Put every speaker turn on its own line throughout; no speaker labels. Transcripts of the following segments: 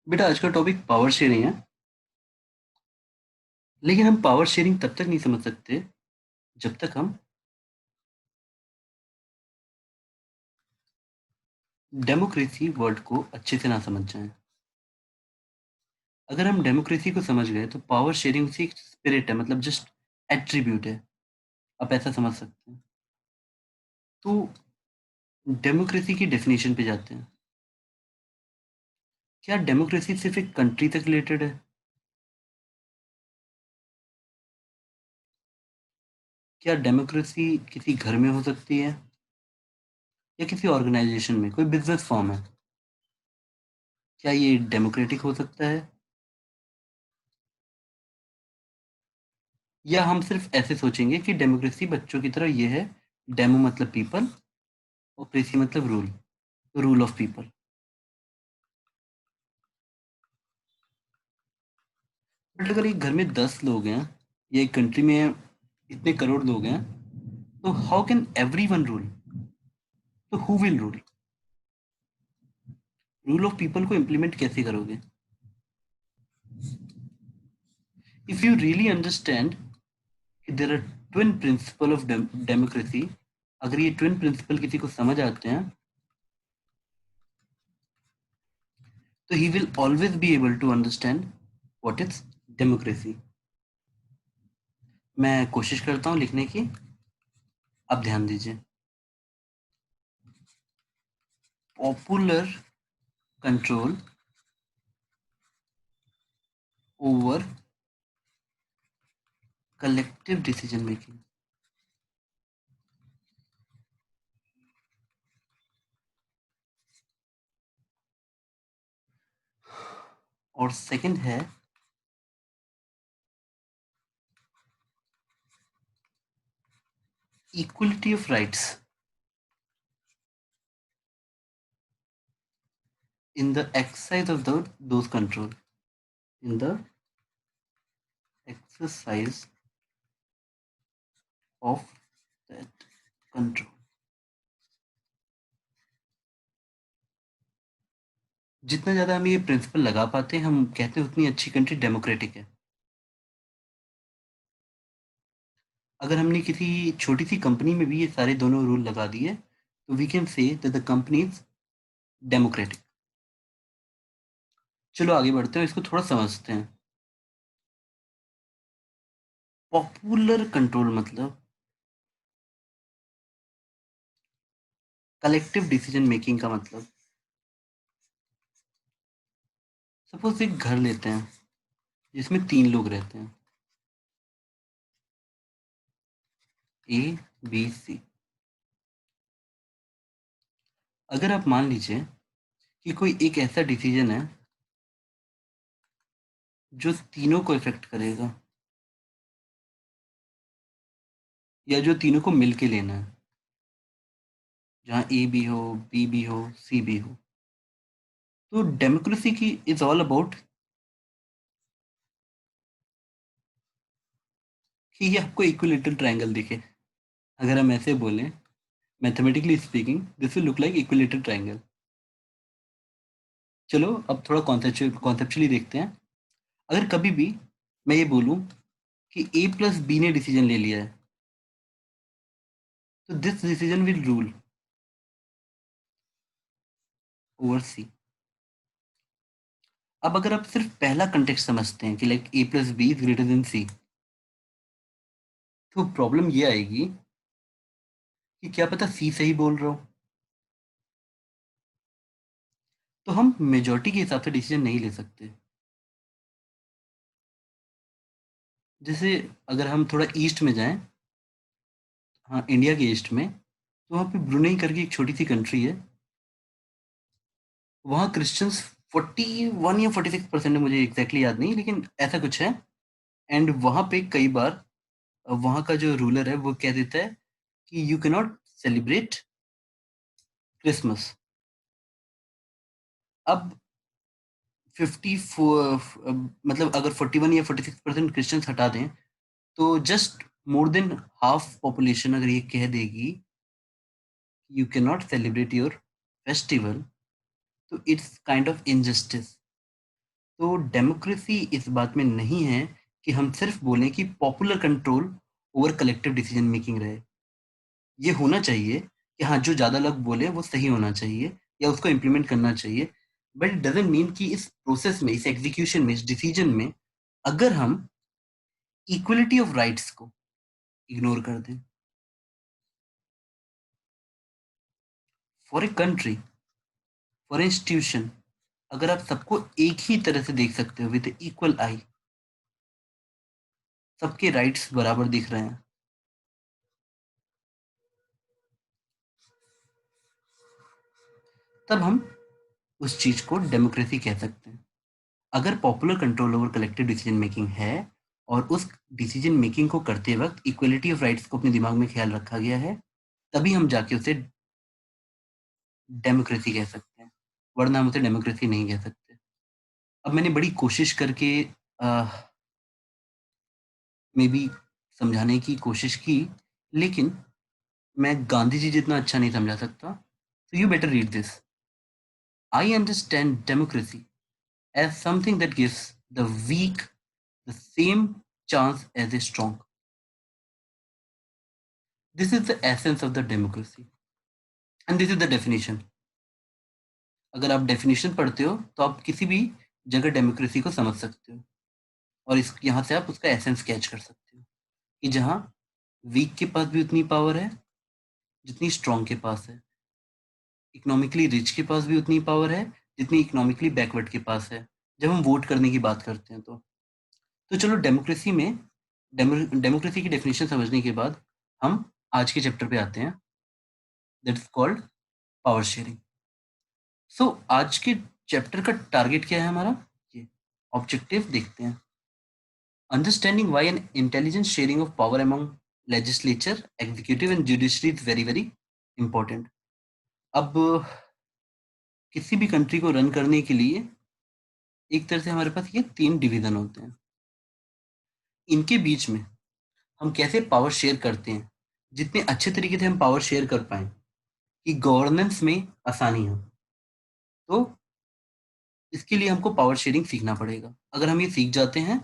बेटा आज का टॉपिक पावर शेयरिंग है। लेकिन हम पावर शेयरिंग तब तक नहीं समझ सकते जब तक हम डेमोक्रेसी वर्ड को अच्छे से ना समझ जाएं। अगर हम डेमोक्रेसी को समझ गए तो पावर शेयरिंग उसी एक स्पिरिट है, मतलब जस्ट एट्रीब्यूट है। आप ऐसा समझ सकते हैं। तो डेमोक्रेसी की डेफिनेशन पे जाते हैं। क्या डेमोक्रेसी सिर्फ एक कंट्री तक रिलेटेड है? क्या डेमोक्रेसी किसी घर में हो सकती है या किसी ऑर्गेनाइजेशन में, कोई बिजनेस फॉर्म है? क्या ये डेमोक्रेटिक हो सकता है, या हम सिर्फ ऐसे सोचेंगे कि डेमोक्रेसी बच्चों की तरह ये है? डेमो मतलब पीपल और क्रेसी मतलब rule, rule of people. But अगर एक घर में 10 लोग हैं या एक कंट्री में इतने करोड़ लोग हैं, तो how can everyone rule? तो who will rule? Rule of people को इम्प्लीमेंट कैसे करोगे? If you really understand there are twin principle of democracy, अगर ये ट्विन प्रिंसिपल किसी को समझ आते हैं, तो he will always be able to understand what is democracy. मैं कोशिश करता हूँ लिखने की, आप ध्यान दीजिए। Popular control over collective decision making. और सेकंड है equality of rights in the exercise of those control, in the exercise of that control। जितना ज्यादा हम ये प्रिंसिपल लगा पाते हैं, हम कहते हैं उतनी अच्छी कंट्री डेमोक्रेटिक है। अगर हमने किसी छोटी सी कंपनी में भी ये सारे दोनों रूल लगा दिए, तो we can say that the company is democratic. चलो आगे बढ़ते हैं, इसको थोड़ा समझते हैं। पॉपुलर कंट्रोल मतलब कलेक्टिव डिसीजन मेकिंग का मतलब। सपोज एक घर लेते हैं जिसमें 3 लोग रहते हैं, ए, बी, सी। अगर आप मान लीजिए कि कोई एक ऐसा डिसीजन है जो तीनों को इफेक्ट करेगा, या जो तीनों को मिलके लेना है, जहाँ ए भी हो, बी भी हो, सी भी हो, तो डेमोक्रेसी की इज ऑल अबाउट कि ये आपको इक्विलेटरल ट्रायंगल दिखे। अगर हम ऐसे बोलें, mathematically speaking this will look like equilateral triangle. चलो अब थोड़ा कॉन्सेप्चुअली देखते हैं। अगर कभी भी मैं ये बोलूं कि ए प्लस बी ने डिसीजन ले लिया है, तो this decision will rule over C. अब अगर आप सिर्फ पहला कंटेक्स्ट समझते हैं कि like A plus B is greater than C, तो प्रॉब्लम ये आएगी कि क्या पता सी सही बोल रहा हो। तो हम मेजॉरिटी के हिसाब से डिसीजन नहीं ले सकते। जैसे अगर हम थोड़ा ईस्ट में जाएं, हाँ इंडिया के ईस्ट में, तो वहाँ पे ब्रुनेई करके एक छोटी सी कंट्री है। वहाँ क्रिश्चियंस 41 या 46% है, मुझे एग्जैक्टली याद नहीं, लेकिन ऐसा कुछ है। एंड वहाँ पे कई बार वहाँ का जो रूलर है वो कह देता है कि you can not celebrate Christmas. अब 54 मतलब अगर 41 या 46% क्रिश्चियंस हटा दें, तो just more than half population अगर ये कह देगी you can not celebrate your festival, तो इट्स काइंड ऑफ इनजस्टिस। तो डेमोक्रेसी इस बात में नहीं है कि हम सिर्फ बोलें कि popular control over collective decision making रहे। ये होना चाहिए कि हाँ, जो ज़्यादा लोग बोले वो सही होना चाहिए या उसको इम्प्लीमेंट करना चाहिए। बट इट डज़न्ट मीन कि इस प्रोसेस में, इस एग्ज़ीक्यूशन में, इस डिसीजन में अगर हम इक्वालिटी ऑफ राइट्स को इग्नोर कर दें। For a country, for institution, अगर आप सबको एक ही तरह से देख सकते हो विद इक्वल आई, सबके राइट्स बराबर दिख रहे हैं, तब हम उस चीज को डेमोक्रेसी कह सकते हैं। अगर popular control over collective decision making है और उस डिसीजन मेकिंग को करते वक्त इक्वलिटी ऑफ राइट्स को अपने दिमाग में ख्याल रखा गया है, तभी हम जाके उसे डेमोक्रेसी कह सकते हैं, वरना हम उसे डेमोक्रेसी नहीं कह सकते। अब मैंने बड़ी कोशिश करके मे बी समझाने की कोशिश की, लेकिन मैं गांधी जी जितना अच्छा नहीं समझा सकता। So you better read this. I understand democracy as something that gives the weak the same chance as a strong. This is the essence of the democracy. And this is the definition. अगर आप definition पढ़ते हो तो आप किसी भी जगह democracy को समझ सकते हो, और इस यहाँ से आप उसका एसेंस कैच कर सकते हो कि जहाँ वीक के पास भी उतनी पावर है जितनी स्ट्रॉन्ग के पास है, इकोनॉमिकली रिच के पास भी उतनी पावर है जितनी इकोनॉमिकली बैकवर्ड के पास है, जब हम वोट करने की बात करते हैं तो चलो डेमोक्रेसी में डेमोक्रेसी की डेफिनेशन समझने के बाद हम आज के चैप्टर पे आते हैं, दैट्स कॉल्ड पावर शेयरिंग। सो आज के चैप्टर का टारगेट क्या है हमारा, ये ऑब्जेक्टिव देखते हैं। Understanding why an intelligent sharing of power among legislature, executive and judiciary is very very important. अब किसी भी कंट्री को रन करने के लिए एक तरह से हमारे पास ये 3 डिवीजन होते हैं। इनके बीच में हम कैसे पावर शेयर करते हैं, जितने अच्छे तरीके से हम पावर शेयर कर पाएँ कि गवर्नेंस में आसानी हो, तो इसके लिए हमको पावर शेयरिंग सीखना पड़ेगा। अगर हम ये सीख जाते हैं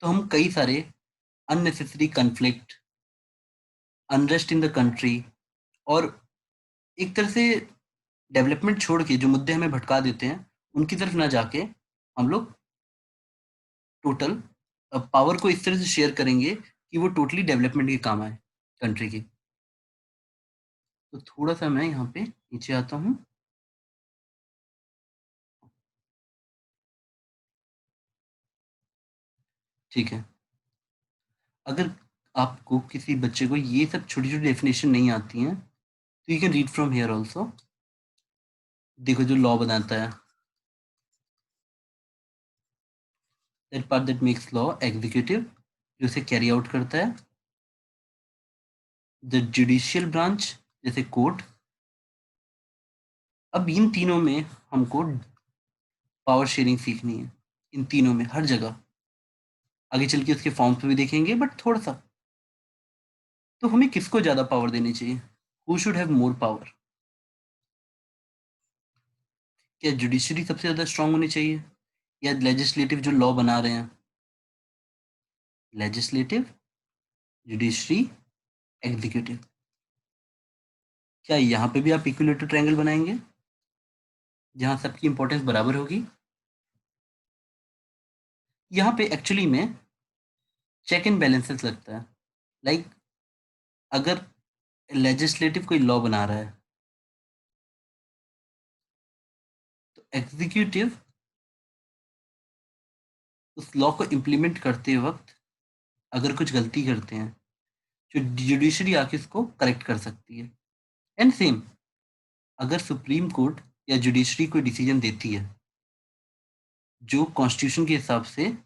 तो हम कई सारे unnecessary conflict, unrest in the country, और एक तरह से डेवलपमेंट छोड़ के जो मुद्दे हमें भटका देते हैं उनकी तरफ ना जाके हम लोग टोटल पावर को इस तरह से शेयर करेंगे कि वो टोटली डेवलपमेंट के काम आए कंट्री की। तो थोड़ा सा मैं यहाँ पे नीचे आता हूँ। ठीक है, अगर आपको किसी बच्चे को ये सब छोटी छोटी डेफिनेशन नहीं आती हैं तो you can read from here also. देखो जो लॉ बनाता है, that part that makes law, executive जो उसे कैरी आउट करता है, द जुडिशियल ब्रांच जैसे कोर्ट। अब इन तीनों में हमको पावर शेयरिंग सीखनी है, इन तीनों में हर जगह। आगे चल के उसके फॉर्म्स पे भी देखेंगे, बट थोड़ा सा तो हमें किसको ज्यादा पावर देनी चाहिए, who should have more power. क्या जुडिशरी सबसे ज्यादा स्ट्रांग होनी चाहिए या लेजिस्लेटिव जो लॉ बना रहे हैं? Legislative, judiciary, executive. क्या यहाँ पे भी आप इक्विलेटरल ट्रायंगल बनाएंगे जहाँ सबकी इंपॉर्टेंस बराबर होगी? यहाँ पे एक्चुअली में चेक एंड बैलेंसेस लगता है। लाइक अगर लेजिस्लेटिव कोई लॉ बना रहा है तो एग्जीक्यूटिव उस लॉ को इम्प्लीमेंट करते वक्त अगर कुछ गलती करते हैं, जो जुडिशरी आके इसको करेक्ट कर सकती है। एंड सेम, अगर सुप्रीम कोर्ट या जुडिशरी कोई डिसीजन देती है जो कॉन्स्टिट्यूशन के हिसाब से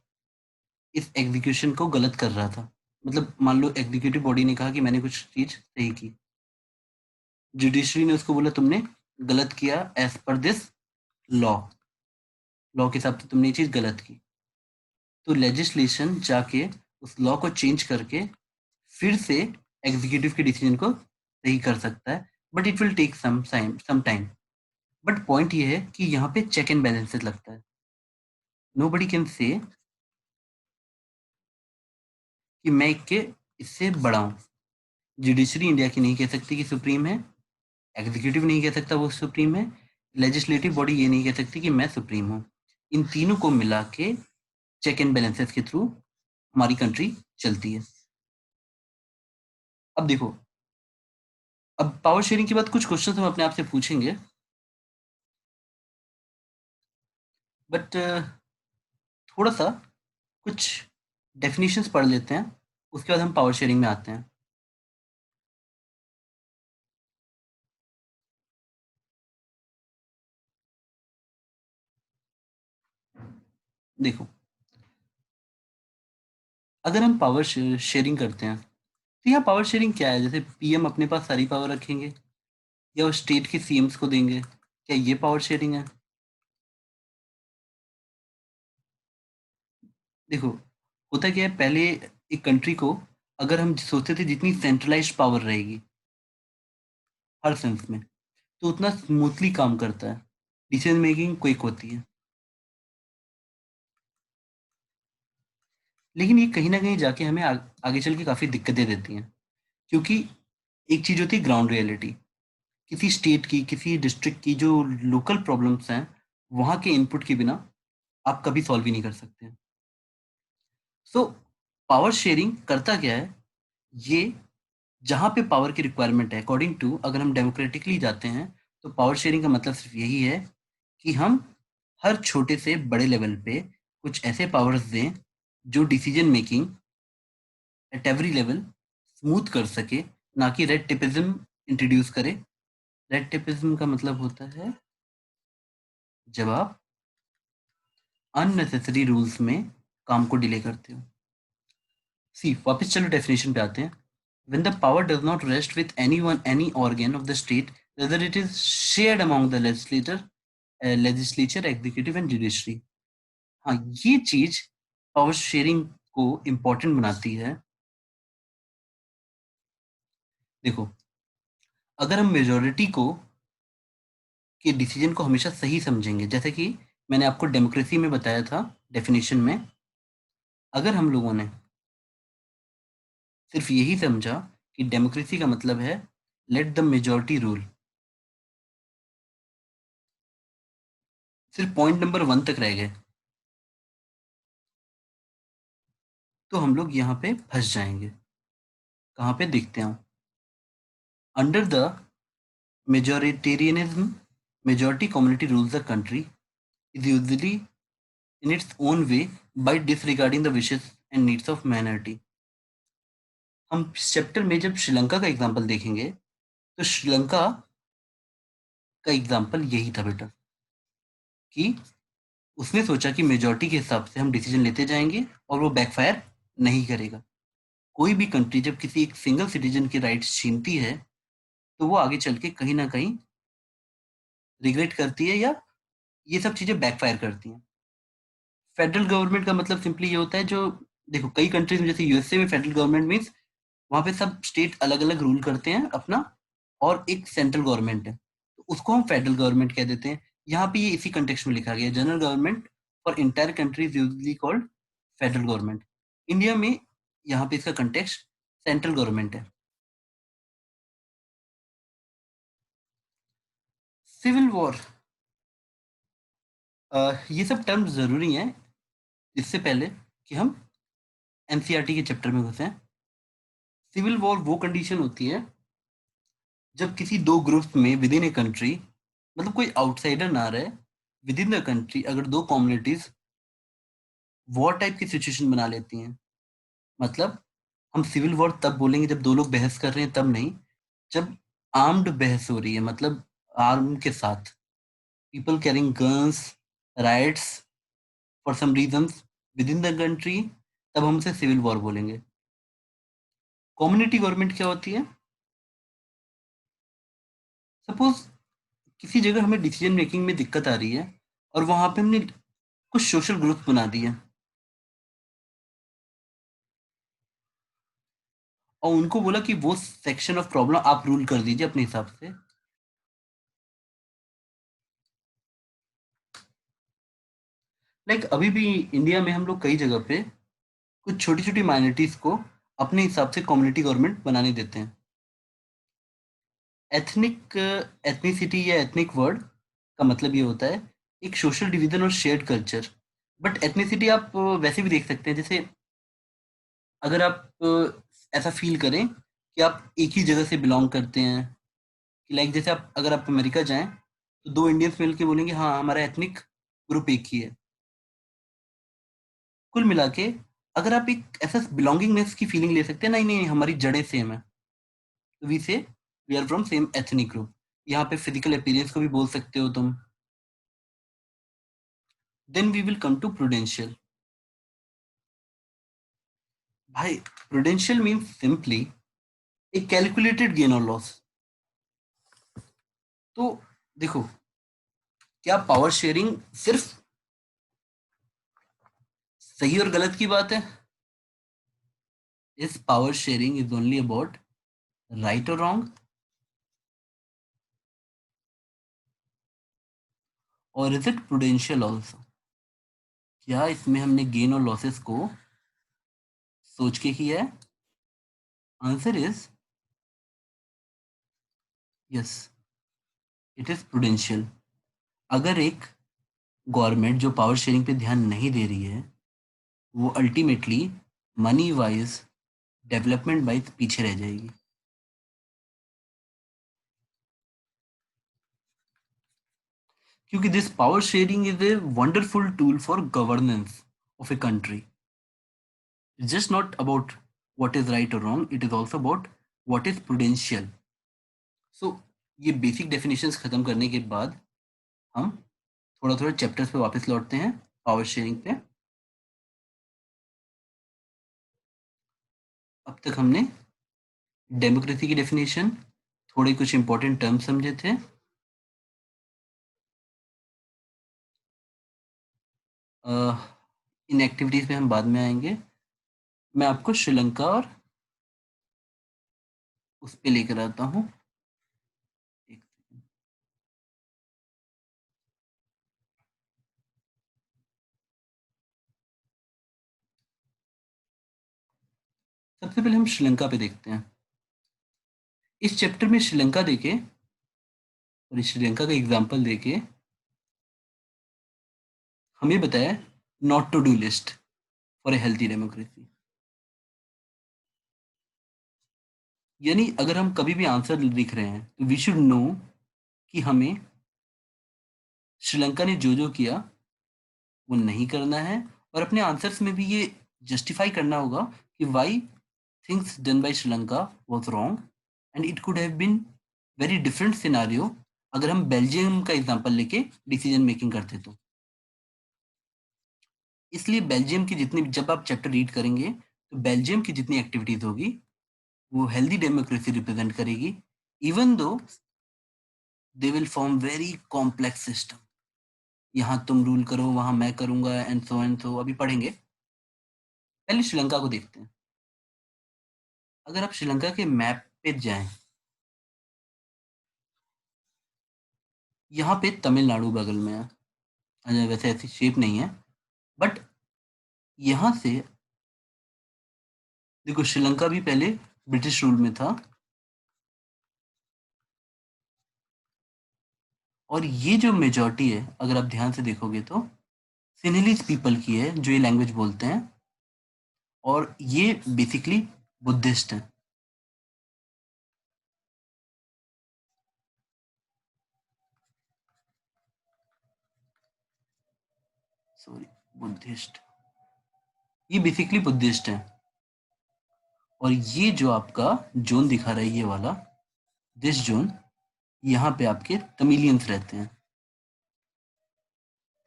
इस एग्जीक्यूशन को गलत कर रहा था, मतलब मान लो एग्जीक्यूटिव बॉडी ने कहा कि मैंने कुछ चीज सही की, जुडिशरी ने उसको बोला तुमने गलत किया, as per this law, law के हिसाब से तुमने ये चीज गलत की, तो लेजिस्लेशन जाके उस लॉ को चेंज करके फिर से एग्जीक्यूटिव के डिसीजन को सही कर सकता है, but it will take some time. But point ये है कि यहाँ पे चेक एंड बैलेंसेस लगता है। नोबडी कैन से कि मैं के इससे बड़ा हूँ। जुडिशरी इंडिया की नहीं कह सकती कि सुप्रीम है, एग्जीक्यूटिव नहीं कह सकता वो सुप्रीम है, लेजिस्लेटिव बॉडी ये नहीं कह सकती कि मैं सुप्रीम हूँ। इन तीनों को मिला के चेक एंड बैलेंसेस के थ्रू हमारी कंट्री चलती है। अब देखो, अब पावर शेयरिंग के बाद कुछ क्वेश्चन हम अपने आप से पूछेंगे, बट थोड़ा सा कुछ डेफिनेशंस पढ़ लेते हैं, उसके बाद हम पावर शेयरिंग में आते हैं। देखो, अगर हम पावर शेयरिंग करते हैं तो यहाँ पावर शेयरिंग क्या है? जैसे पीएम अपने पास सारी पावर रखेंगे या वो स्टेट के सीएम्स को देंगे, क्या ये पावर शेयरिंग है? देखो, होता क्या है, पहले एक कंट्री को अगर हम सोचते थे जितनी सेंट्रलाइज्ड पावर रहेगी हर सेंस में, तो उतना स्मूथली काम करता है, डिसीजन मेकिंग क्विक होती है। लेकिन ये कहीं ना कहीं जाके हमें आगे चल के काफी दिक्कतें देती हैं, क्योंकि एक चीज होती है ग्राउंड रियलिटी, किसी स्टेट की, किसी डिस्ट्रिक्ट की जो लोकल प्रॉब्लम्स हैं, वहां के इनपुट के बिना आप कभी सॉल्व ही नहीं कर सकते। सो पावर शेयरिंग करता क्या है? ये जहाँ पे पावर की रिक्वायरमेंट है, अकॉर्डिंग टू, अगर हम डेमोक्रेटिकली जाते हैं, तो पावर शेयरिंग का मतलब सिर्फ यही है कि हम हर छोटे से बड़े लेवल पे कुछ ऐसे पावर्स दें जो decision making at every level smooth कर सके, ना कि रेड टेपिज्म इंट्रोड्यूस करे। रेड टेपिज्म का मतलब होता है जब आप अननेसेसरी रूल्स में काम को डिले करते हो। सी, वापस चलो डेफिनेशन पे आते हैं। When the power does not rest with anyone, any organ of the state, whether it is shared among the legislature, executive and judiciary. हाँ, ये चीज पावर शेयरिंग को इम्पोर्टेंट बनाती है। देखो, अगर हम मेजोरिटी को के डिसीजन को हमेशा सही समझेंगे, जैसे कि मैंने आपको डेमोक्रेसी में बताया था डेफिनेशन में, अगर हम लोगों ने सिर्फ यही समझा कि डेमोक्रेसी का मतलब है लेट द मेजोरिटी रूल, सिर्फ पॉइंट नंबर 1 तक रह गए, तो हम लोग यहाँ पे फंस जाएंगे। कहाँ पे? देखते हैं। Under the majoritarianism, majority community rules the country is usually in its own way by disregarding the wishes and needs of minority. हम चैप्टर में जब श्रीलंका का एग्जांपल देखेंगे, तो श्रीलंका का एग्जांपल यही था बेटा, कि उसने सोचा कि मेजॉरिटी के हिसाब से हम डिसीजन लेते जाएंगे और वो बैकफायर नहीं करेगा। कोई भी कंट्री जब किसी एक सिंगल सिटीजन के राइट्स छीनती है, तो वो आगे चल के कहीं ना कहीं रिग्रेट करती है, या ये सब चीजें बैकफायर करती हैं। फेडरल गवर्नमेंट का मतलब सिंपली ये होता है, जो देखो कई कंट्रीज में जैसे यूएसए में फेडरल गवर्नमेंट मीन्स वहां पे सब स्टेट अलग अलग रूल करते हैं अपना, और एक सेंट्रल गवर्नमेंट है, तो उसको हम फेडरल गवर्नमेंट कह देते हैं। यहाँ पे ये इसी कंटेक्स्ट में लिखा गया है, general government for entire country is usually called federal government. India में यहाँ पे इसका कंटेक्स्ट सेंट्रल गवर्नमेंट है। सिविल वॉर, ये सब टर्म्स जरूरी हैं इससे पहले कि हम एनसीईआरटी के चैप्टर में घुसे। सिविल वॉर वो कंडीशन होती है जब किसी दो ग्रुप्स में विद इन ए कंट्री, मतलब कोई आउटसाइडर ना रहे, विद इन द कंट्री अगर दो कम्युनिटीज वॉर टाइप की सिचुएशन बना लेती हैं। मतलब हम सिविल वॉर तब बोलेंगे जब दो लोग बहस कर रहे हैं, तब नहीं, जब आर्म्ड बहस हो रही है, मतलब आर्म के साथ, people carrying guns, riots for some reasons within the country, तब हम उसे सिविल वॉर बोलेंगे। कम्युनिटी गवर्नमेंट क्या होती है? सपोज किसी जगह हमें डिसीजन मेकिंग में दिक्कत आ रही है, और वहां पे हमने कुछ सोशल ग्रुप बना दिए और उनको बोला कि वो सेक्शन ऑफ प्रॉब्लम आप रूल कर दीजिए अपने हिसाब से। लाइक अभी भी इंडिया में हम लोग कई जगह पे कुछ छोटी छोटी माइनॉरिटीज को अपने हिसाब से कम्युनिटी गवर्नमेंट बनाने देते हैं। एथनिक एथनिसिटी या एथनिक वर्ड का मतलब ये होता है एक सोशल डिवीजन और शेयर्ड कल्चर। बट एथनिसिटी आप वैसे भी देख सकते हैं, जैसे अगर आप ऐसा फील करें कि आप एक ही जगह से बिलोंग करते हैं, कि लाइक जैसे आप अगर आप अमेरिका जाएं तो दो इंडियंस मिल के बोलेंगे हाँ हमारा एथनिक ग्रुप एक ही है। कुल मिला के अगर आप एक ऐसा बिलोंगिंगनेस की फीलिंग ले सकते हैं, नहीं नहीं हमारी जड़ें सेम है, तो we say we are from same ethnic group. यहाँ पे फिजिकल अपीयरेंस को भी बोल सकते हो तुम। Then we will come to prudential. भाई प्रूडेंशियल मीन्स सिंपली एक कैलकुलेटेड गेन और लॉस। तो देखो, क्या पावर शेयरिंग सिर्फ सही और गलत की बात है? इस power sharing is only about right और रॉन्ग, और इज इट प्रूडेंशियल ऑल्सो? क्या इसमें हमने गेन और लॉसेस को सोच के किया है? Answer is yes, it is prudential. अगर एक गवर्नमेंट जो पावर शेयरिंग पे ध्यान नहीं दे रही है, वो ultimately money wise, development wise पीछे रह जाएगी। क्योंकि this power sharing is a wonderful tool for governance of a country. It's just not about what is right or wrong, it is also about what is prudential. So ये basic definitions खत्म करने के बाद हम थोड़ा थोड़ा chapters पे वापस लौटते हैं, पावर शेयरिंग पे। अब तक हमने डेमोक्रेसी की डेफिनेशन, थोड़े कुछ इंपॉर्टेंट टर्म्स समझे थे। इन एक्टिविटीज पे हम बाद में आएंगे। मैं आपको श्रीलंका और उस पे लेकर आता हूँ। एक सेकंड। सबसे पहले हम श्रीलंका पे देखते हैं। इस चैप्टर में श्रीलंका देके और इस श्रीलंका का एग्जाम्पल देके हमें बताया not to do list for a healthy democracy. यानी अगर हम कभी भी आंसर लिख रहे हैं तो वी शुड नो कि हमें श्रीलंका ने जो जो किया वो नहीं करना है, और अपने आंसर्स में भी ये जस्टिफाई करना होगा कि why things done by Sri Lanka was wrong, and it could have been very different scenario अगर हम बेल्जियम का एग्जांपल लेके डिसीजन मेकिंग करते तो। इसलिए बेल्जियम की जितनी, जब आप चैप्टर रीड करेंगे तो बेल्जियम की जितनी एक्टिविटीज होगी वो हेल्दी डेमोक्रेसी रिप्रेजेंट करेगी, even though they will form very complex system. यहाँ तुम रूल करो, वहां मैं करूंगा, एंड सो अभी पढ़ेंगे। पहले श्रीलंका को देखते हैं। अगर आप श्रीलंका के मैप पे जाएं, यहाँ पे तमिलनाडु बगल में है। वैसे ऐसी शेप नहीं है, बट यहाँ से देखो श्रीलंका भी पहले ब्रिटिश रूल में था, और ये जो मेजॉरिटी है अगर आप ध्यान से देखोगे तो सिनेलिज पीपल की है जो ये लैंग्वेज बोलते हैं, और ये बेसिकली बुद्धिस्ट हैं। सॉरी, बुद्धिस्ट, ये बेसिकली बुद्धिस्ट हैं। और ये जो आपका जोन दिखा रहा है ये वाला, दिस जोन, यहाँ पे आपके तमिलियंस रहते हैं।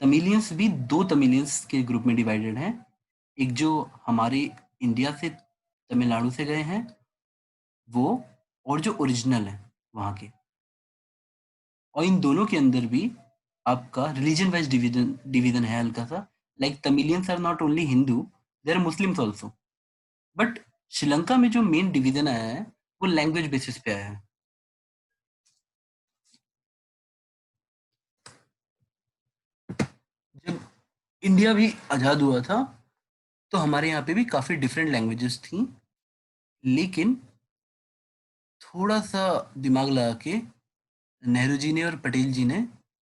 तमिलियंस भी दो तमिलियंस के ग्रुप में डिवाइडेड हैं, एक जो हमारे इंडिया से तमिलनाडु से गए हैं वो, और जो ओरिजिनल है वहाँ के। और इन दोनों के अंदर भी आपका रिलीजन वाइज डिवीजन डिवीजन है हल्का सा। Like Tamilians are not only Hindu, there are Muslims also. But Sri Lanka में जो मेन डिवीजन आया है वो लैंग्वेज बेसिस पे आया है। जब इंडिया भी आज़ाद हुआ था, तो हमारे यहाँ पे भी काफ़ी डिफरेंट लैंग्वेजेस थी, लेकिन थोड़ा सा दिमाग लगा के नेहरू जी ने और पटेल जी ने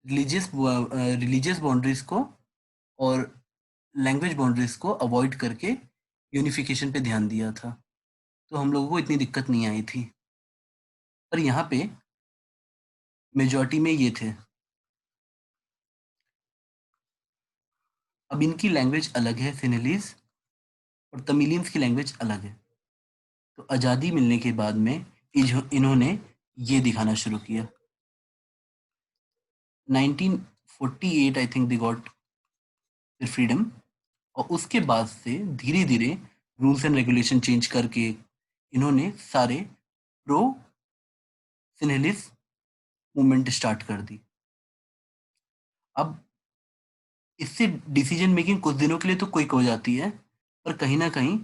रिलीजियस बाउंड्रीज को और लैंग्वेज बाउंड्रीज को अवॉइड करके यूनिफिकेशन पे ध्यान दिया था, तो हम लोगों को इतनी दिक्कत नहीं आई थी। पर यहाँ पे मेजॉरिटी में ये थे। अब इनकी लैंग्वेज अलग है, सिनेलीज, और तमिलियंस की लैंग्वेज अलग है। तो आज़ादी मिलने के बाद में इन्होंने ये दिखाना शुरू किया। 1948 I think they got freedom, और उसके बाद से धीरे धीरे रूल्स एंड रेगुलेशन चेंज करके इन्होंने सारे प्रो सिनेलिस मूवमेंट स्टार्ट कर दी। अब इससे डिसीजन मेकिंग कुछ दिनों के लिए तो क्विक हो जाती है, पर कहीं ना कहीं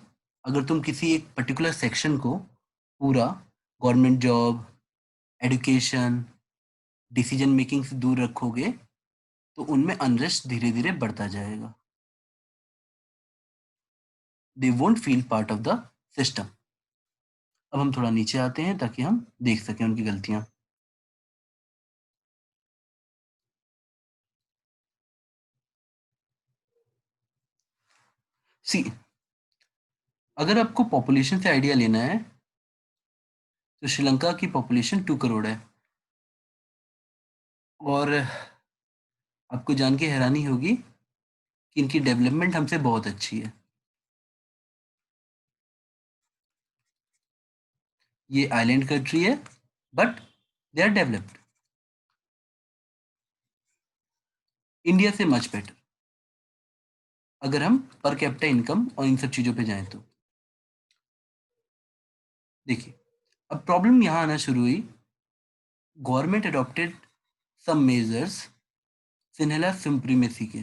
अगर तुम किसी एक पर्टिकुलर सेक्शन को पूरा government job, education, decision making से दूर रखोगे, तो उनमें अनरेस्ट धीरे धीरे बढ़ता जाएगा। They won't feel part of the system. अब हम थोड़ा नीचे आते हैं ताकि हम देख सकें उनकी गलतियां। सी, अगर आपको पॉपुलेशन से आइडिया लेना है, तो श्रीलंका की पॉपुलेशन 2 करोड़ है, और आपको जान के हैरानी होगी कि इनकी डेवलपमेंट हमसे बहुत अच्छी है। ये आइलैंड कंट्री है, but they are developed India से मच बेटर, अगर हम पर कैपिटा इनकम और इन सब चीज़ों पे जाएं तो। देखिए, अब प्रॉब्लम यहाँ आना शुरू हुई। Government adopted some measures Sinhala supremacy के।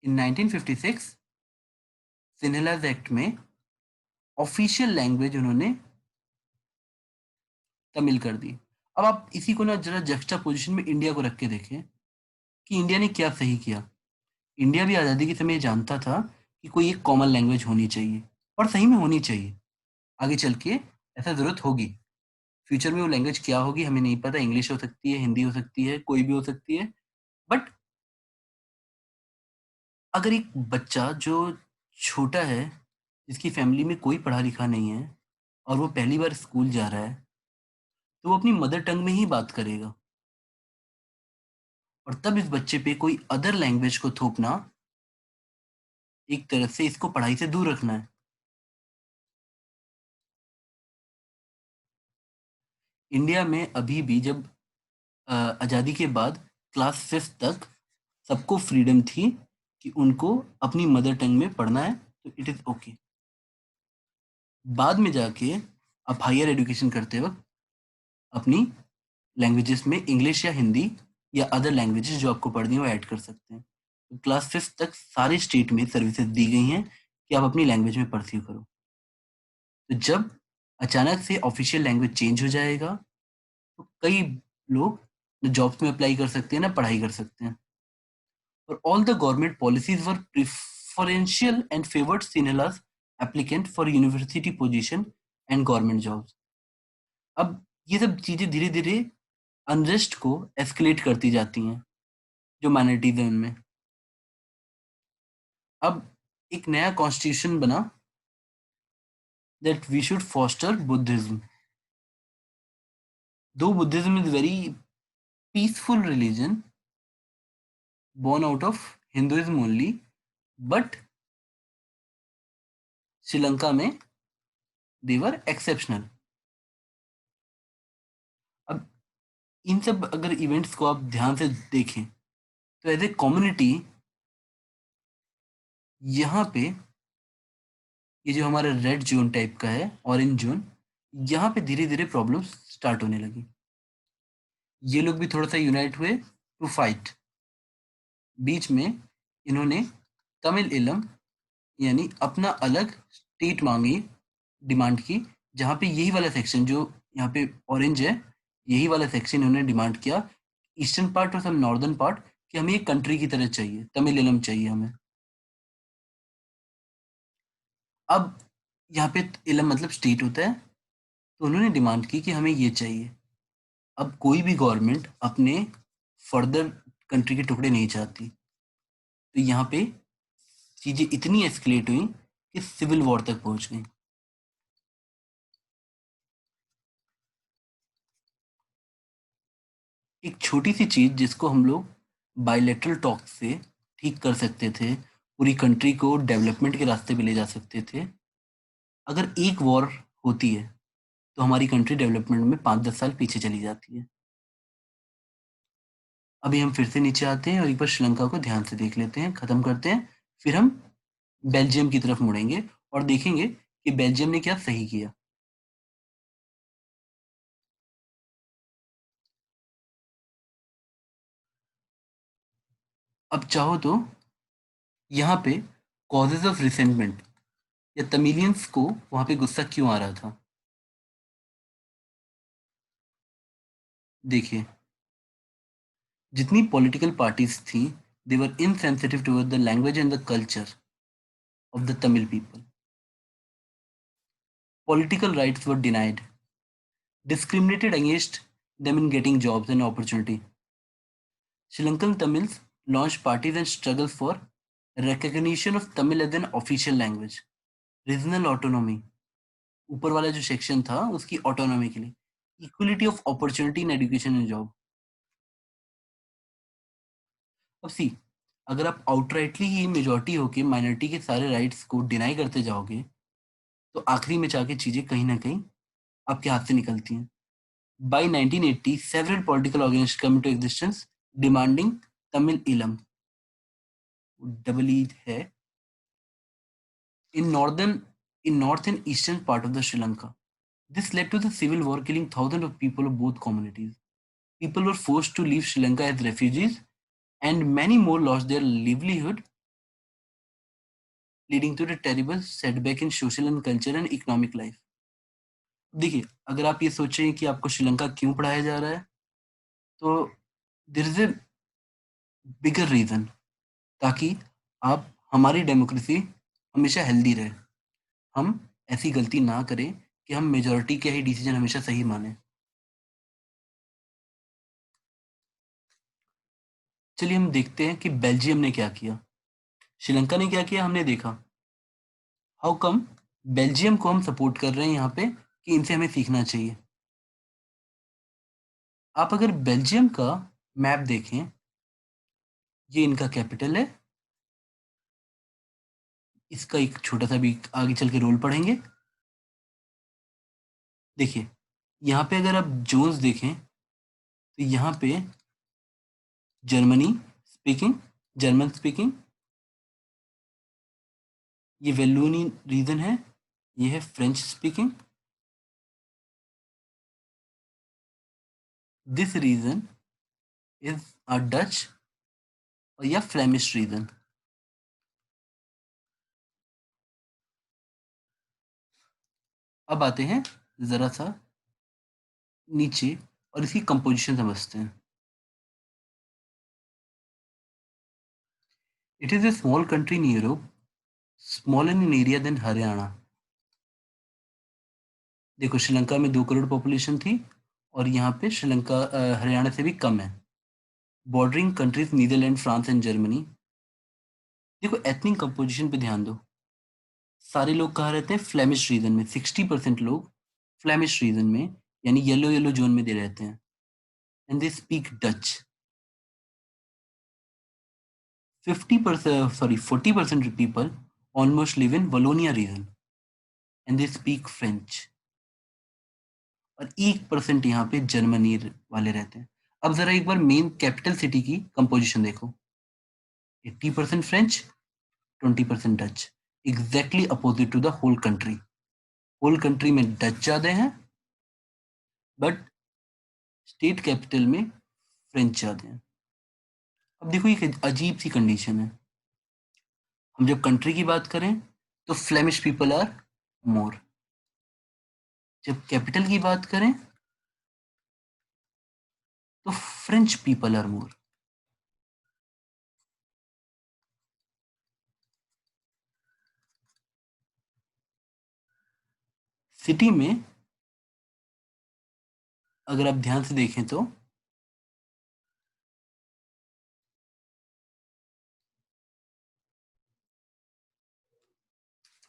इन 1956 सिनेलाज एक्ट में ऑफिशियल लैंग्वेज उन्होंने तमिल कर दी। अब आप इसी को ना जरा जक्स्टा पोजिशन में इंडिया को रख के देखें कि इंडिया ने क्या सही किया। इंडिया भी आज़ादी के समय जानता था कि कोई एक कॉमन लैंग्वेज होनी चाहिए, और सही में होनी चाहिए। आगे चल के ऐसा ज़रूरत होगी। फ्यूचर में वो लैंग्वेज क्या होगी हमें नहीं पता, इंग्लिश हो सकती है, हिंदी हो सकती है, कोई भी हो सकती है। बट अगर एक बच्चा जो छोटा है, जिसकी फैमिली में कोई पढ़ा लिखा नहीं है, और वो पहली बार स्कूल जा रहा है, तो वो अपनी मदर टंग में ही बात करेगा। और तब इस बच्चे पे कोई अदर लैंग्वेज को थोपना, एक तरह से इसको पढ़ाई से दूर रखना है। इंडिया में अभी भी जब आज़ादी के बाद क्लास 5th तक सबको फ्रीडम थी कि उनको अपनी मदर टंग में पढ़ना है, तो इट इज़ ओके। बाद में जाके आप हायर एजुकेशन करते वक्त अपनी लैंग्वेजेस में इंग्लिश या हिंदी या अदर लैंग्वेजेस जो आपको पढ़नी है वो ऐड कर सकते हैं। तो क्लास 5th तक सारे स्टेट में सर्विसेज दी गई हैं कि आप अपनी लैंग्वेज में परस्यू करो। तो जब अचानक से ऑफिशियल लैंग्वेज चेंज हो जाएगा, तो कई लोग न जॉब्स में अप्लाई कर सकते हैं ना पढ़ाई कर सकते हैं। और all the government policies were preferential and favoured Sinhalas applicant for university position and government jobs. अब ये सब चीजें धीरे धीरे अनरेस्ट को एस्केलेट करती जाती हैं, जो माइनॉरिटीज है उनमें। अब एक नया कॉन्स्टिट्यूशन बना that we should foster Buddhism. Though Buddhism is very peaceful religion born out of Hinduism only, but Sri Lanka में देवर एक्सेप्शनल। अब इन सब अगर इवेंट्स को आप ध्यान से देखें, तो एज ए कम्युनिटी यहाँ पे ये जो हमारा रेड जोन टाइप का है, ऑरेंज जोन, यहाँ पे धीरे धीरे प्रॉब्लम्स स्टार्ट होने लगी। ये लोग भी थोड़ा सा यूनाइट हुए टू फाइट। बीच में इन्होंने तमिल इलम यानी अपना अलग स्टेट मांगी, डिमांड की, जहाँ पे यही वाला सेक्शन जो यहाँ पे ऑरेंज है, यही वाला सेक्शन इन्होंने डिमांड किया, ईस्टर्न पार्ट और सब नॉर्दर्न पार्ट, कि हमें एक कंट्री की तरह चाहिए, तमिल चाहिए हमें। अब यहाँ पे इलम मतलब स्टेट होता है, तो उन्होंने डिमांड की कि हमें ये चाहिए। अब कोई भी गवर्नमेंट अपने फर्दर कंट्री के टुकड़े नहीं चाहती, तो यहाँ पे चीजें इतनी एस्केलेट हुई कि सिविल वॉर तक पहुंच गई। एक छोटी सी चीज जिसको हम लोग बायलैटरल टॉक से ठीक कर सकते थे, पूरी कंट्री को डेवलपमेंट के रास्ते पे ले जा सकते थे, अगर एक वॉर होती है तो हमारी कंट्री डेवलपमेंट में 5-10 साल पीछे चली जाती है। अभी हम फिर से नीचे आते हैं और एक बार श्रीलंका को ध्यान से देख लेते हैं, खत्म करते हैं, फिर हम बेल्जियम की तरफ मुड़ेंगे और देखेंगे कि बेल्जियम ने क्या सही किया। अब चाहो तो यहाँ पे कॉजेज ऑफ रिसेंटमेंट या तमिलियंस को वहां पे गुस्सा क्यों आ रहा था, देखिए। जितनी पॉलिटिकल पार्टीज थी, they were insensitive toward the language and the culture of the Tamil people. Political rights were denied, discriminated against them in getting jobs and opportunity. Sri Lankan Tamils launched parties and struggled for recognition of Tamil as an official language, regional autonomy, ऊपर वाला जो section था उसकी autonomy के लिए, equality of opportunity in education and job. अब सी, अगर आप आउटराइटली ही मेजॉरिटी होके माइनॉरिटी के सारे राइट्स को डिनाई करते जाओगे, तो आखिरी में जाके चीजें कहीं ना कहीं आपके हाथ से निकलती हैं। By 1980, several political organizations came into existence demanding Tamil Elam, double E है, in north and eastern part of the Sri Lanka. This led to the civil war, killing thousands of people of both communities. People were forced to leave Sri Lanka as refugees, and many more lost their livelihood, leading to the terrible setback in social and cultural and economic life. देखिए, अगर आप ये सोचें कि आपको श्रीलंका क्यों पढ़ाया जा रहा है, तो there is a bigger region, ताकि आप हमारी डेमोक्रेसी हमेशा हेल्दी रहे, हम ऐसी गलती ना करें कि हम मेजॉरिटी के ही डिसीजन हमेशा सही माने। चलिए हम देखते हैं कि बेल्जियम ने क्या किया, श्रीलंका ने क्या किया, हमने देखा। हाउ कम बेल्जियम को हम सपोर्ट कर रहे हैं यहाँ पे कि इनसे हमें सीखना चाहिए। आप अगर बेल्जियम का मैप देखें, ये इनका कैपिटल है, इसका एक छोटा सा भी आगे चल के रोल पढ़ेंगे। देखिए, यहाँ पे अगर आप जोन्स देखें, तो यहाँ पे जर्मनी स्पीकिंग, जर्मन स्पीकिंग, ये वेल्लोनी रीजन है, ये है French speaking, this region is a Dutch और या फ्लेमिश रीजन। अब आते हैं जरा सा नीचे और इसकी कंपोजिशन समझते हैं। It is a small country in Europe, smaller in area than Haryana. देखो, श्रीलंका में 2 करोड़ पॉपुलेशन थी और यहाँ पे श्रीलंका हरियाणा से भी कम है। Bordering countries Netherland, France and Germany. देखो, एथनिक कंपोजिशन पे ध्यान दो, सारे लोग कहाँ रहते हैं, फ्लेमिश रीजन में, 60% लोग फ्लेमिश रीजन में, यानी येलो येलो जोन में दे रहते हैं, and they speak Dutch. 50%, sorry, 40% people almost live in Wallonia region and they speak French, और 1% यहाँ पे जर्मनी वाले रहते हैं। अब जरा एक बार मेन कैपिटल सिटी की कंपोजिशन देखो, 80% French, 20% Dutch, exactly opposite to the whole country. Whole country में डच ज्यादा हैं, बट स्टेट कैपिटल में फ्रेंच ज्यादा हैं। अब देखो, एक अजीब सी कंडीशन है, हम जब कंट्री की बात करें तो फ्लेमिश पीपल आर मोर, जब कैपिटल की बात करें तो French people are more. City में अगर आप ध्यान से देखें तो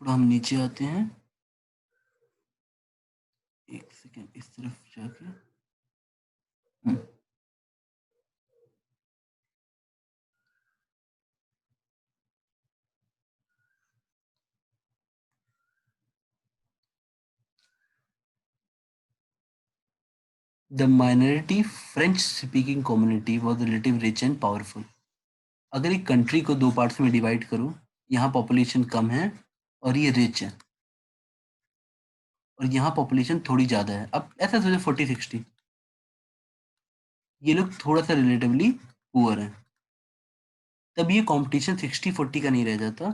थोड़ा हम नीचे आते हैं, एक सेकेंड इस तरफ जाके। The minority French speaking community was relative rich and powerful. अगर एक कंट्री को दो पार्ट्स में डिवाइड करूं, यहाँ पॉपुलेशन कम है और ये रिच है, और यहाँ पॉपुलेशन थोड़ी ज़्यादा है। अब ऐसा सोचो 40-60, ये लोग थोड़ा सा रिलेटिवली पुअर हैं, तब ये कंपटीशन 60-40 का नहीं रह जाता।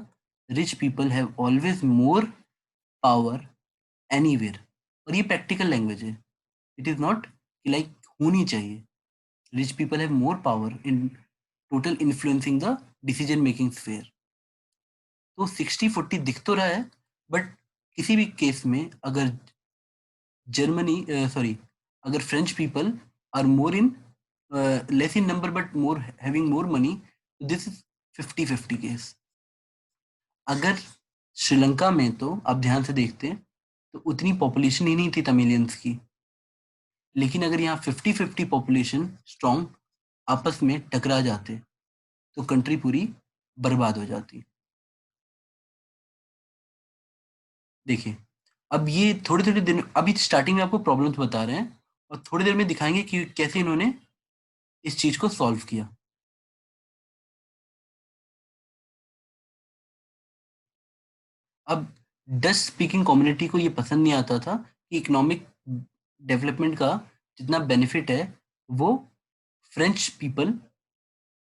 Rich people have always more power anywhere. और ये प्रैक्टिकल लैंग्वेज है, इट इज़ नॉट लाइक होनी चाहिए। Rich people have more power in total influencing the decision making sphere. तो 60-40 दिख तो रहा है, बट किसी भी केस में अगर जर्मनी सॉरी अगर French people are more in less in number but more having more money, this is 50-50 case. अगर श्रीलंका में तो आप ध्यान से देखते हैं तो उतनी पॉपुलेशन ही नहीं थी तमिलियंस की, लेकिन अगर यहाँ 50-50 पॉपुलेशन स्ट्रॉन्ग आपस में टकरा जाते तो कंट्री पूरी बर्बाद हो जाती। देखिए, अब ये थोड़े थोड़े दिन, अभी स्टार्टिंग में आपको प्रॉब्लम्स बता रहे हैं और थोड़ी देर में दिखाएंगे कि कैसे इन्होंने इस चीज को सॉल्व किया। अब डच स्पीकिंग कम्युनिटी को ये पसंद नहीं आता था कि इकोनॉमिक डेवलपमेंट का जितना बेनिफिट है वो French people,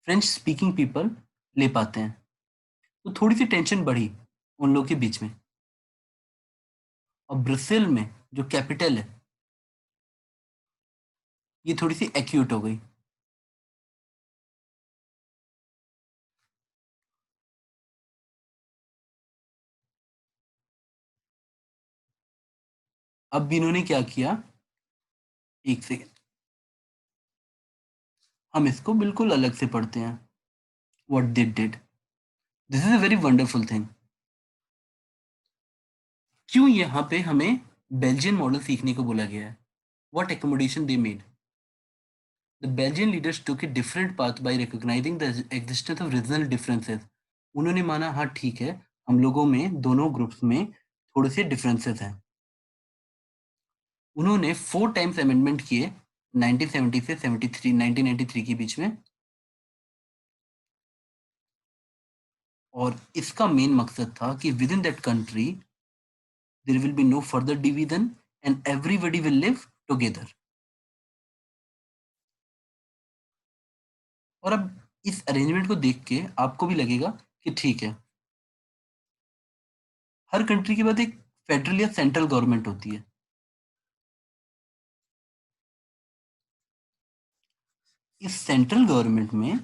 French speaking people ले पाते हैं। तो थोड़ी सी टेंशन बढ़ी उन लोगों के बीच में, और ब्रसेल में जो कैपिटल है ये थोड़ी सी एक्यूट हो गई। अब भी इन्होंने क्या किया, एक सेकेंड, हम इसको बिल्कुल अलग से पढ़ते हैं। What they did, this is a very wonderful thing. क्यों यहाँ पे हमें बेल्जियन मॉडल सीखने को बोला गया है? What accommodation they made? The Belgian leaders took a different path by recognizing the existence of regional differences. उन्होंने माना हाँ ठीक है, हम लोगों में दोनों ग्रुप्स में थोड़े से डिफरेंसेस हैं। उन्होंने 4 टाइम्स अमेंडमेंट किए 1970 से 73 1993 के बीच में, और इसका मेन मकसद था कि within that country there will be no further division and everybody will live together. और अब इस अरेंजमेंट को देख के आपको भी लगेगा कि ठीक है, हर कंट्री के बाद एक फेडरल या सेंट्रल गवर्नमेंट होती है। इस सेंट्रल गवर्नमेंट में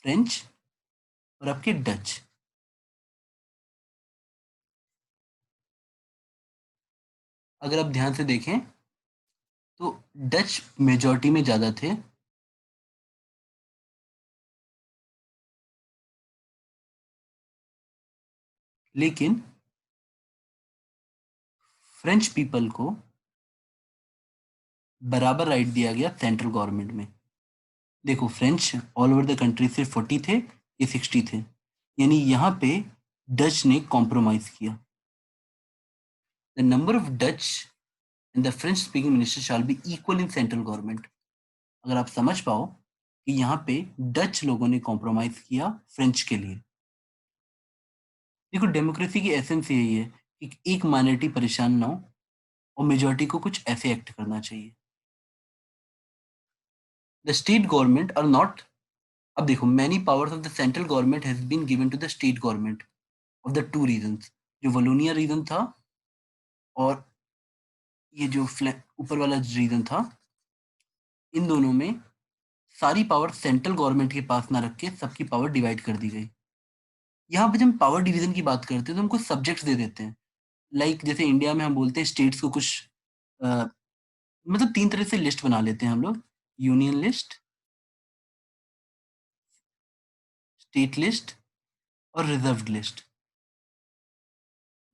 फ्रेंच और आपके डच, अगर आप ध्यान से देखें तो डच मेजॉरिटी में ज़्यादा थे, लेकिन फ्रेंच पीपल को बराबर राइट दिया गया सेंट्रल गवर्नमेंट में। देखो, French all over the country सिर्फ 40 थे, ये 60 थे, यानी यहाँ पे डच ने कॉम्प्रोमाइज किया। The number of Dutch and the French speaking minister shall be equal in central government. अगर आप समझ पाओ कि यहाँ पे डच लोगों ने कॉम्प्रोमाइज किया फ्रेंच के लिए। देखो, डेमोक्रेसी की एसेंस यही है कि एक माइनॉरिटी परेशान ना हो और मेजॉरिटी को कुछ ऐसे एक्ट करना चाहिए। The state government are not, अब देखो, many powers of the central government has been given to the state government of the two regions. जो वलोनिया रीजन था और ये जो ऊपर वाला रीजन था, इन दोनों में सारी पावर सेंट्रल गवर्नमेंट के पास ना रख के सबकी पावर डिवाइड कर दी गई। यहाँ पे जब हम पावर डिवीजन की बात करते हैं तो हम कुछ सब्जेक्ट्स दे देते हैं। लाइक जैसे इंडिया में हम बोलते हैं स्टेट्स को कुछ अ, मतलब 3 तरह से लिस्ट बना लेते हैं हम लोग, यूनियन लिस्ट, स्टेट लिस्ट और रिजर्व्ड लिस्ट।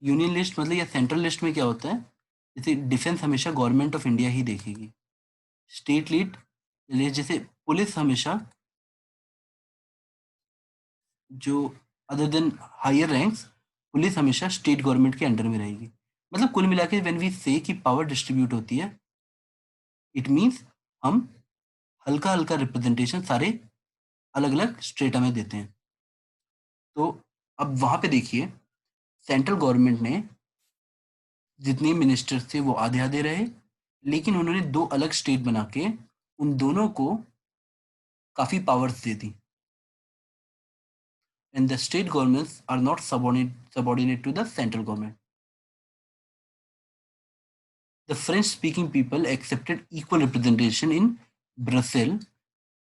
यूनियन लिस्ट मतलब या सेंट्रल लिस्ट में क्या होता है, जैसे डिफेंस हमेशा गवर्नमेंट ऑफ इंडिया ही देखेगी। स्टेट लीड लिस्ट जैसे पुलिस हमेशा जो other than higher ranks, police हमेशा स्टेट गवर्नमेंट के अंडर में रहेगी। मतलब कुल मिला के व्हेन वी से कि पावर डिस्ट्रीब्यूट होती है, इट मीन्स हम हल्का हल्का रिप्रेजेंटेशन सारे अलग अलग स्टेटा में देते हैं। तो अब वहां पे देखिए, सेंट्रल गवर्नमेंट ने जितने मिनिस्टर्स थे वो आधे आधे रहे, लेकिन उन्होंने दो अलग स्टेट बना के उन दोनों को काफी पावर्स दे दी। And the state governments are not subordinate to the central government. The French speaking people accepted equal representation in Brussels.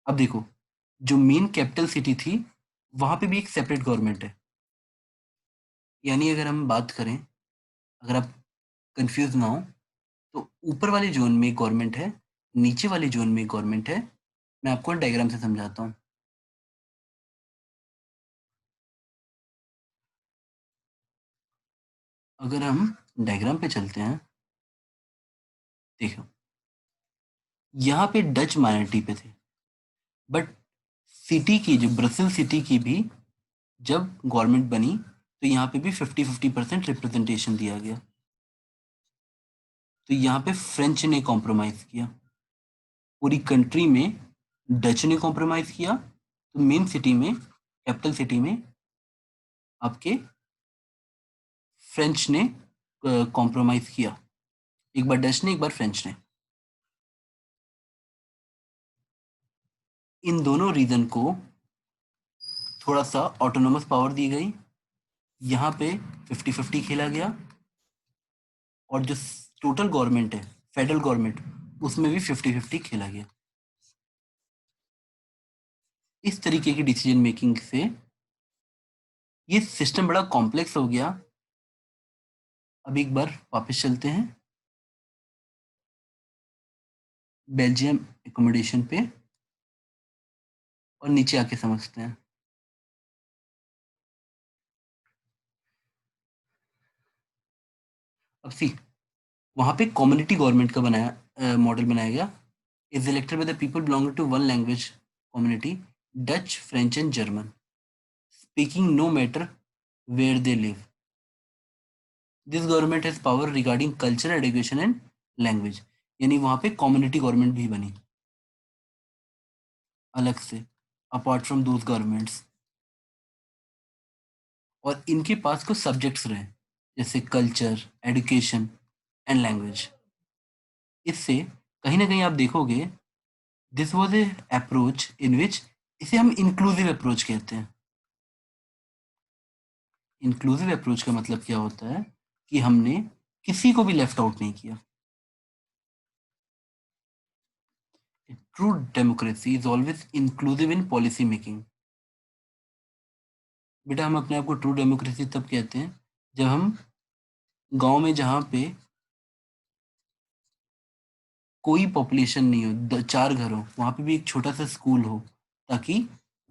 अब देखो, जो मेन कैपिटल सिटी थी वहां पे भी एक सेपरेट गवर्नमेंट है। यानी अगर हम बात करें, अगर आप कंफ्यूज ना हो, तो ऊपर वाले जोन में गवर्नमेंट है, नीचे वाले जोन में गवर्नमेंट है। मैं आपको डायग्राम से समझाता हूँ। अगर हम डायग्राम पे चलते हैं, देखो यहाँ पे डच माइनॉरिटी पे थे, बट सिटी की जो ब्रसेल सिटी की भी जब गवर्नमेंट बनी तो यहाँ पे भी 50-50% रिप्रेजेंटेशन दिया गया। तो यहाँ पे फ्रेंच ने कॉम्प्रोमाइज किया, पूरी कंट्री में डच ने कॉम्प्रोमाइज किया, तो मेन सिटी में, कैपिटल सिटी में आपके फ्रेंच ने कॉम्प्रोमाइज किया। एक बार डच ने, एक बार फ्रेंच ने। इन दोनों रीजन को थोड़ा सा ऑटोनोमस पावर दी गई। यहाँ पे 50-50 खेला गया, और जो टोटल गवर्नमेंट है, फेडरल गवर्नमेंट, उसमें भी 50-50 खेला गया। इस तरीके की डिसीजन मेकिंग से ये सिस्टम बड़ा कॉम्प्लेक्स हो गया। अब एक बार वापस चलते हैं बेल्जियम एकोमोडेशन पे और नीचे आके समझते हैं। अब सी, वहां पे कम्युनिटी गवर्नमेंट का बनाया मॉडल बनाया गया। Is elected by the people belonging to one language community, Dutch, French and German, speaking no matter where they live. This government has power regarding culture, education and language. यानी वहां पे community government भी बनी अलग से, apart from those governments. और इनके पास कुछ सब्जेक्ट्स रहे, जैसे कल्चर, एजुकेशन एंड लैंग्वेज। इससे कहीं ना कहीं आप देखोगे, this was a approach in which, इसे हम इंक्लूसिव अप्रोच कहते हैं। इंक्लूसिव अप्रोच का मतलब क्या होता है कि हमने किसी को भी लेफ्ट आउट नहीं किया। True democracy is always inclusive in policy making. बेटा, हम अपने आप को ट्रू डेमोक्रेसी तब कहते हैं जब हम गांव में, जहाँ पे कोई पॉपुलेशन नहीं हो, 4 घर हो, वहां पे भी एक छोटा सा स्कूल हो, ताकि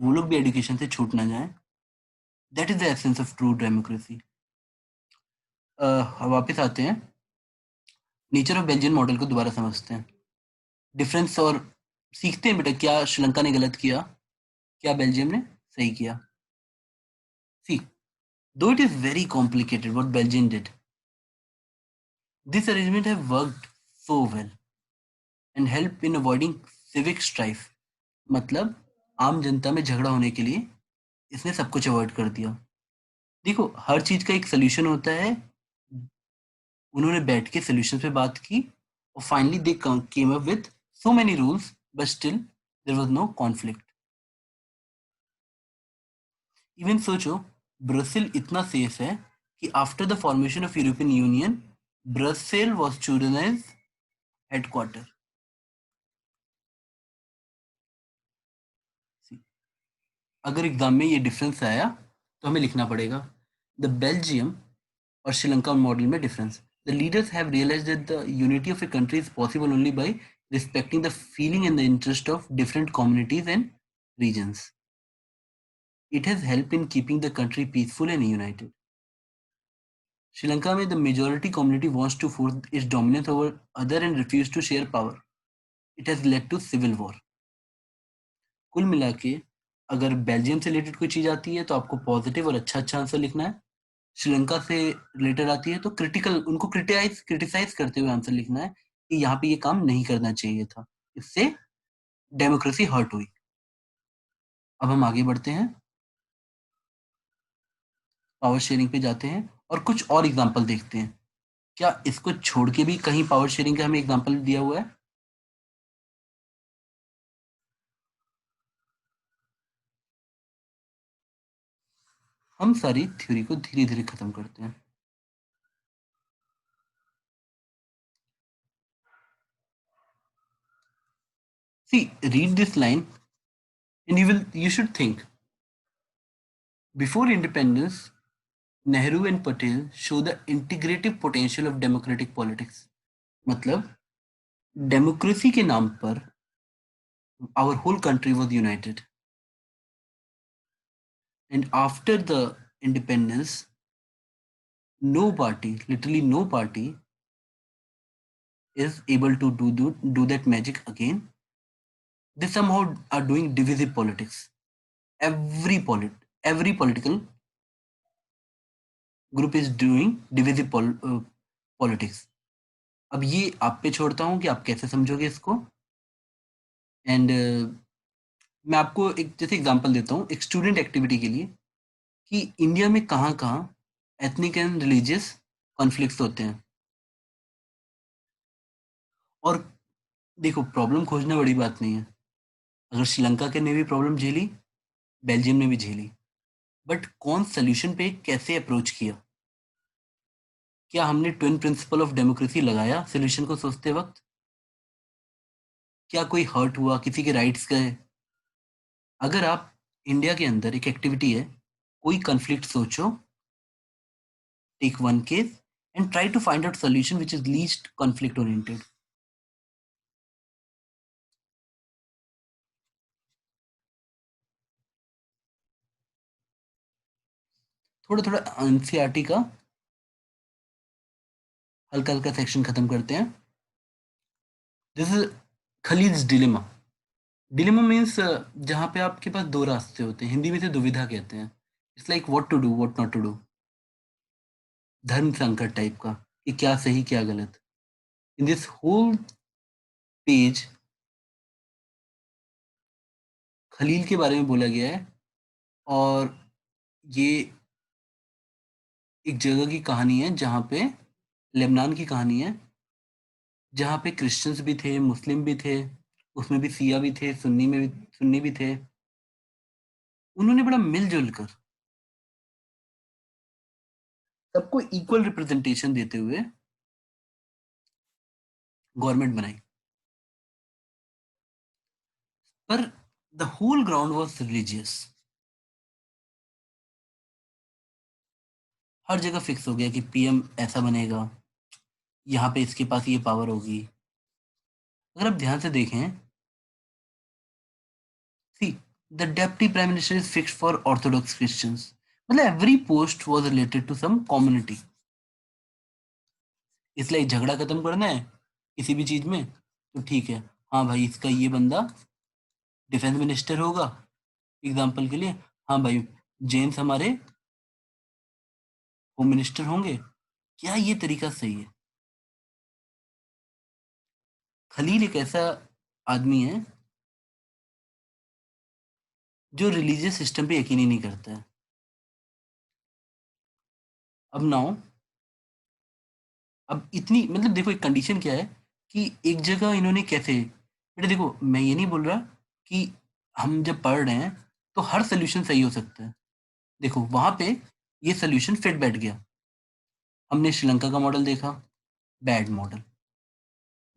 वो लोग भी एजुकेशन से छूट ना जाए। That is the essence of true democracy. वापस आते हैं, नेचर ऑफ बेल्जियन मॉडल को दोबारा समझते हैं, डिफरेंस, और सीखते हैं बेटा क्या श्रीलंका ने गलत किया, क्या बेल्जियम ने सही किया। सी, though it is very complicated what Belgium did, this arrangement have worked so well and help in avoiding civic strife। मतलब आम जनता में झगड़ा होने के लिए इसने सब कुछ अवॉइड कर दिया। देखो, हर चीज का एक सोल्यूशन होता है। उन्होंने बैठ के सोल्यूशन पे बात की, और finally they came up with so many rules, but still there was no conflict. Even सोचो, ब्रसेल इतना सेफ है कि after the formation of European Union, Brussels was chosen as headquarter. अगर एग्जाम में ये डिफरेंस आया तो हमें लिखना पड़ेगा द बेल्जियम और श्रीलंका मॉडल में difference. The leaders have realised that the unity of a country is possible only by respecting the feeling and the interest of different communities and regions. It has helped in keeping the country peaceful and united. Sri Lanka में the majority community wants to force its dominance over other and refuse to share power. It has led to civil war. कुल मिला के अगर Belgium से related कोई चीज आती है तो आपको पॉजिटिव और अच्छा अच्छा आंसर लिखना है. श्रीलंका से रिलेटेड आती है तो क्रिटिकल उनको क्रिटिसाइज करते हुए आंसर लिखना है कि यहाँ पे ये काम नहीं करना चाहिए था. इससे डेमोक्रेसी हर्ट हुई. अब हम आगे बढ़ते हैं, पावर शेयरिंग पे जाते हैं और कुछ और एग्जांपल देखते हैं. क्या इसको छोड़ के भी कहीं पावर शेयरिंग का हमें एग्जांपल दिया हुआ है? हम सारी थ्योरी को धीरे धीरे खत्म करते हैं. See, read this line and you should think. Before independence, Nehru and Patel show the integrative potential of democratic politics. मतलब डेमोक्रेसी के नाम पर our whole country was united. And after the independence, no party, literally no party, is able to do that magic again. They somehow are doing divisive politics. Every political group is doing divisive politics. अब ये आप पे छोड़ता हूँ कि आप कैसे समझोगे इसको. एंड मैं आपको एक जैसे एग्जांपल देता हूँ एक स्टूडेंट एक्टिविटी के लिए कि इंडिया में कहाँ कहाँ एथनिक एंड रिलीजियस कॉन्फ्लिक्ट्स होते हैं. और देखो, प्रॉब्लम खोजना बड़ी बात नहीं है. अगर श्रीलंका के ने भी प्रॉब्लम झेली, बेल्जियम ने भी झेली, बट कौन सोल्यूशन पे कैसे अप्रोच किया? क्या हमने ट्विन प्रिंसिपल ऑफ डेमोक्रेसी लगाया सोल्यूशन को सोचते वक्त? क्या कोई हर्ट हुआ, किसी के राइट्स गए? अगर आप इंडिया के अंदर एक एक्टिविटी है, कोई कॉन्फ्लिक्ट सोचो, take one case and try to find out solution which is least conflict oriented. थोड़ा थोड़ा एनसीईआरटी का हल्का हल्का सेक्शन खत्म करते हैं. दिस इज खलीज डिलेमा. डिलेमा मीन्स जहाँ पे आपके पास दो रास्ते होते हैं, हिंदी में से दुविधा कहते हैं. It's like what to do what not to do. धर्म संकट टाइप का कि क्या सही क्या गलत. In this whole page Khalil के बारे में बोला गया है. और ये एक जगह की कहानी है जहाँ पे लेबनान की कहानी है, जहाँ पे क्रिश्चियंस भी थे, मुस्लिम भी थे, उसमें भी सिया भी थे, सुन्नी भी थे. उन्होंने बड़ा मिलजुल कर सबको इक्वल रिप्रेजेंटेशन देते हुए गवर्नमेंट बनाई. पर the whole ground was religious. हर जगह फिक्स हो गया कि पीएम ऐसा बनेगा, यहाँ पे इसके पास ये पावर होगी. अगर आप ध्यान से देखें, see the deputy prime minister is fixed for orthodox Christians. मतलब every post was related to some community. इसलिए झगड़ा खत्म करना है किसी भी चीज में तो ठीक है, हाँ भाई इसका ये बंदा डिफेंस मिनिस्टर होगा एग्जाम्पल के लिए, हाँ भाई जेम्स हमारे होम मिनिस्टर होंगे. क्या ये तरीका सही है? खलील एक ऐसा आदमी है जो रिलीजियस सिस्टम पे यकीन ही नहीं करता है. अब नाउ, अब इतनी मतलब देखो एक कंडीशन क्या है कि एक जगह इन्होंने कैसे, बेटा देखो मैं ये नहीं बोल रहा कि हम जब पढ़ रहे हैं तो हर सोल्यूशन सही हो सकता है. देखो वहां पे ये सोल्यूशन फिट बैठ गया. हमने श्रीलंका का मॉडल देखा, बैड मॉडल.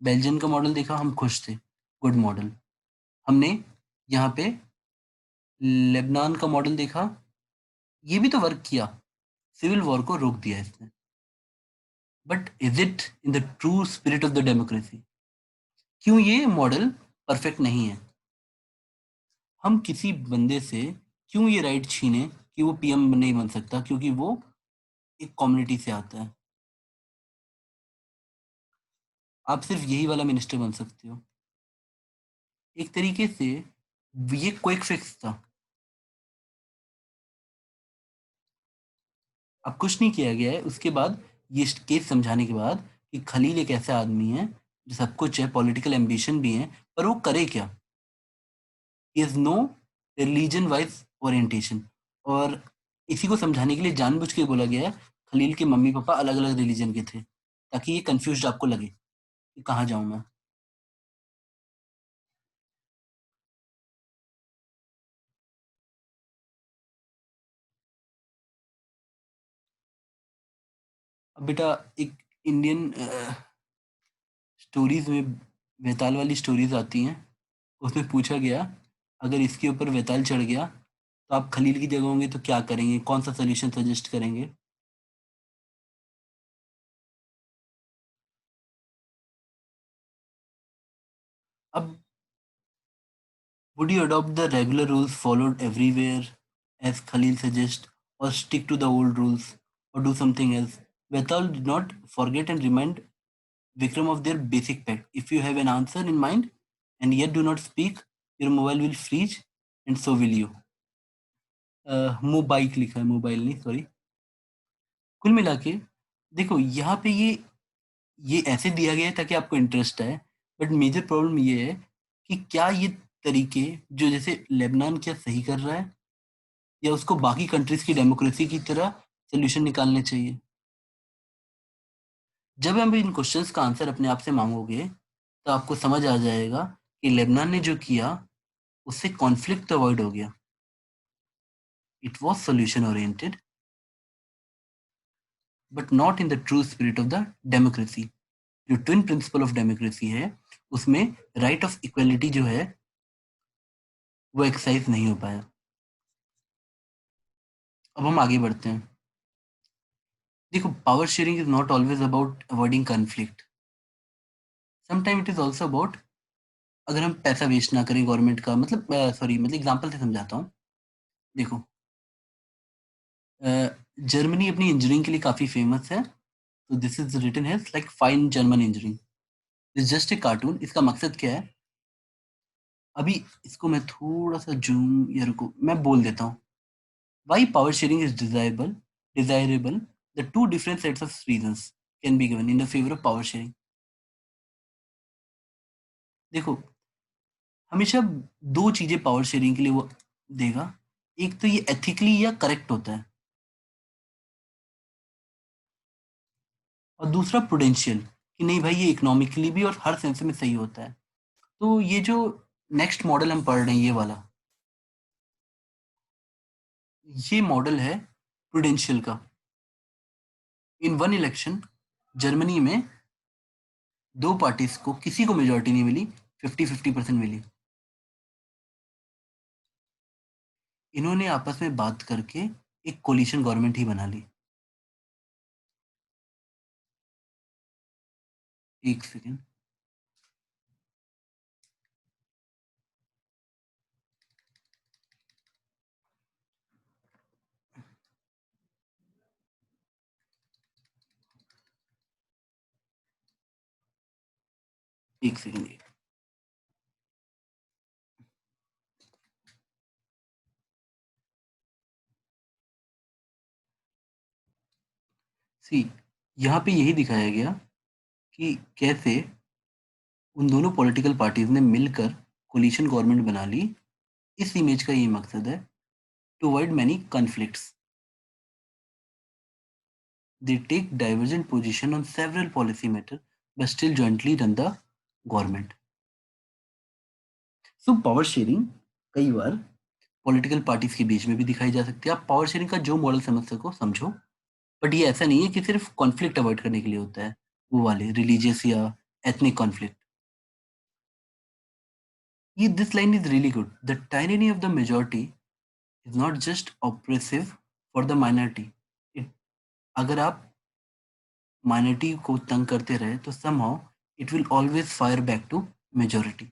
बेल्जियम का मॉडल देखा, हम खुश थे, गुड मॉडल. हमने यहाँ पे लेबनान का मॉडल देखा, ये भी तो वर्क किया, सिविल वॉर को रोक दिया इसने। But is it in the true spirit of the democracy? क्यों ये मॉडल परफेक्ट नहीं है? हम किसी बंदे से क्यों ये राइट छीने कि वो पीएम नहीं बन सकता क्योंकि वो एक कम्युनिटी से आता है? आप सिर्फ यही वाला मिनिस्टर बन सकते हो। एक तरीके से ये क्विक फिक्स था। अब कुछ नहीं किया गया है उसके बाद, ये केस समझाने के बाद कि खलील एक ऐसा आदमी है जो सब कुछ है, पॉलिटिकल एम्बिशन भी है, पर वो करे क्या? He is no religion wise orientation. और इसी को समझाने के लिए जानबूझ के बोला गया है खलील के मम्मी पापा अलग अलग रिलीजन के थे, ताकि ये कंफ्यूज आपको लगे कि कहाँ जाऊं मैं। अब बेटा, एक इंडियन स्टोरीज में वेताल वाली स्टोरीज आती हैं, उसमें पूछा गया अगर इसके ऊपर वेताल चढ़ गया तो आप खलील की जगह होंगे तो क्या करेंगे, कौन सा सोल्यूशन सजेस्ट करेंगे? अब would you adopt the regular rules followed everywhere as Khalil suggests, or stick to the old rules, or do something else? Vetal did not forget and remind Vikram of their basic pact. If you have an answer in mind and yet do not speak, your mobile will freeze and so will you. मोबाइक लिखा है, mobile नहीं, sorry. कुल मिला के देखो, यहाँ पे ये ऐसे दिया गया है ताकि आपको इंटरेस्ट आए, बट मेजर प्रॉब्लम ये है कि क्या ये तरीके जो जैसे लेबनान क्या सही कर रहा है, या उसको बाकी कंट्रीज की डेमोक्रेसी की तरह सोल्यूशन निकालने चाहिए? जब हम इन क्वेश्चंस का आंसर अपने आप से मांगोगे तो आपको समझ आ जाएगा कि लेबनान ने जो किया उससे कॉन्फ्लिक्ट तो अवॉइड हो गया, it was solution oriented, but not in the true spirit of the democracy. जो ट्विन प्रिंसिपल ऑफ डेमोक्रेसी है उसमें राइट ऑफ इक्वलिटी जो है वो एक्सरसाइज नहीं हो पाया। अब हम आगे बढ़ते हैं। देखो, power sharing is not always about avoiding conflict, sometime it is also about, अगर हम पैसा वेस्ट ना करें गवर्नमेंट का, मतलब सॉरी, मतलब एग्जांपल से समझाता हूँ। देखो, जर्मनी अपनी इंजीनियरिंग के लिए काफी फेमस है, तो this is written has like fine German engineering, is just a cartoon. इसका मकसद क्या है? अभी इसको मैं थोड़ा सा जूम या रुको मैं बोल देता हूँ। Why power sharing is desirable, the two different sets of reasons can be given in the favour of power sharing. देखो, हमेशा दो चीजें पावर शेयरिंग के लिए वो देगा। एक तो ये एथिकली या करेक्ट होता है, और दूसरा प्रुडेंशियल, कि नहीं भाई ये इकोनॉमिकली भी और हर सेंस में सही होता है। तो ये जो नेक्स्ट मॉडल हम पढ़ रहे हैं, ये वाला, ये मॉडल है प्रुडेंशियल का। इन वन इलेक्शन जर्मनी में दो पार्टीज को किसी को मेजोरिटी नहीं मिली, 50-50% मिली। इन्होंने आपस में बात करके एक कोलिशन गवर्नमेंट ही बना ली। एक सेकेंड। एक सेकेंड। सी, यहाँ पे यही दिखाया गया कि कैसे उन दोनों पॉलिटिकल पार्टीज ने मिलकर कोलिशन गवर्नमेंट बना ली। इस इमेज का ये मकसद है, to avoid many conflicts. They take divergent position on several policy matters but still jointly run the government. So power sharing कई बार पॉलिटिकल पार्टीज के बीच में भी दिखाई जा सकती है। आप पावर शेयरिंग का जो मॉडल समझ सको समझो, बट ये ऐसा नहीं है कि सिर्फ कॉन्फ्लिक्ट अवॉइड करने के लिए होता है, वो वाले रिलीजियस या एथनिक कॉन्फ्लिक्ट। ये this line is really good, the tyranny of the majority is not just oppressive for the minority. It अगर आप माइनॉरिटी को तंग करते रहे तो somehow it will always fire back to majority.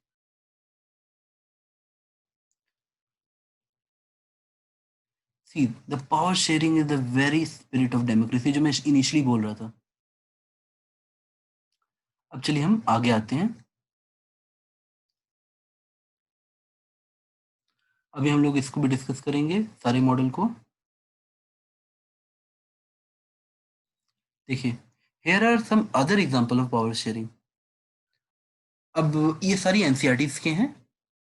See the power sharing is the very spirit of democracy, जो मैं initially बोल रहा था। अब चलिए हम आगे आते हैं। अभी हम लोग इसको भी डिस्कस करेंगे, सारे मॉडल को। देखिए, here are some other example of power sharing. अब ये सारी एनसीईआरटीज के हैं।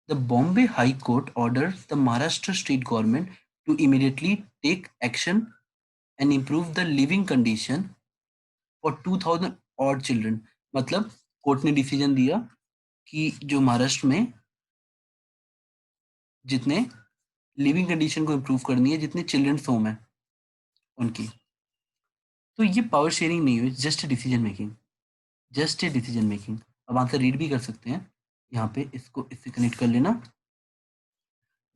The Bombay High Court orders the Maharashtra state government to immediately take action and improve the living condition for 2000 और चिल्ड्रन। मतलब कोर्ट ने डिसीजन दिया कि जो महाराष्ट्र में जितने लिविंग कंडीशन को इम्प्रूव करनी है, जितने चिल्ड्रंस होम है उनकी। तो ये पावर शेयरिंग नहीं हुई, just decision making, just a decision making. अब आंसर रीड भी कर सकते हैं यहाँ पे, इसको इससे कनेक्ट कर लेना।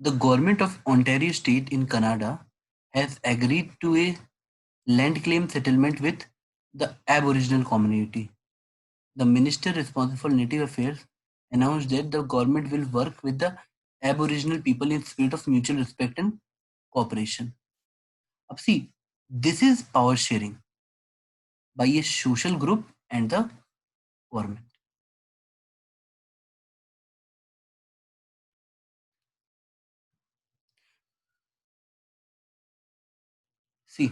The government of Ontario state in Canada has agreed to a land claim settlement with the aboriginal community. The minister responsible for native affairs announced that the government will work with the aboriginal people in spirit of mutual respect and cooperation. अब see, this is power sharing by a social group and the government. See,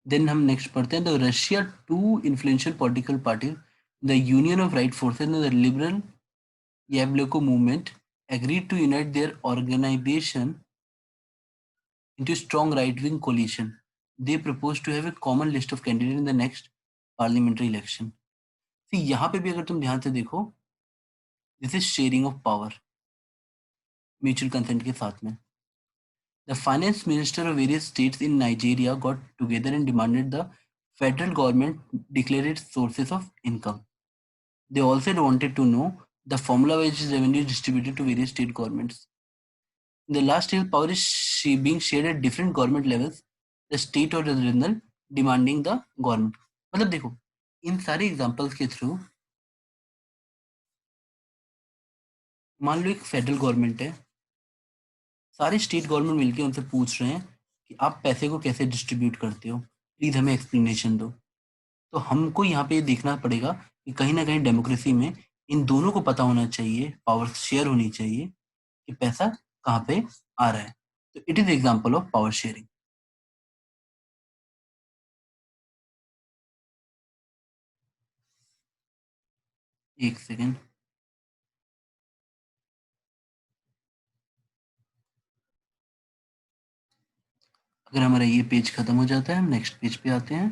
then हम next पढ़ते हैं। The Russia two influential political parties, the Union of Right Forces and the Liberal Yabloko movement, agreed to unite their organization into a strong right-wing coalition. They proposed to have a common list of candidates in the next parliamentary election. See, यहाँ पे भी अगर तुम ध्यान से देखो, this is sharing of power mutual consent के साथ में। The finance minister of various states in Nigeria got together and demanded the federal government declare its sources of income. They also wanted to know the formula by which revenue is distributed to various state governments. In the last year, power is being shared at different government levels, the state or the regional, demanding the government. मतलब देखो, इन सारे examples के through मान लो एक federal government है, सारे state government मिलके उनसे पूछ रहे हैं कि आप पैसे को कैसे डिस्ट्रीब्यूट करते हो, प्लीज हमें एक्सप्लेनेशन दो। तो हमको यहाँ पे देखना पड़ेगा कि कहीं ना कहीं डेमोक्रेसी में इन दोनों को पता होना चाहिए, पावर शेयर होनी चाहिए कि पैसा कहाँ पे आ रहा है। तो it is example of power sharing. एक सेकेंड। अगर हमारा ये पेज खत्म हो जाता है, हम नेक्स्ट पेज पे आते हैं।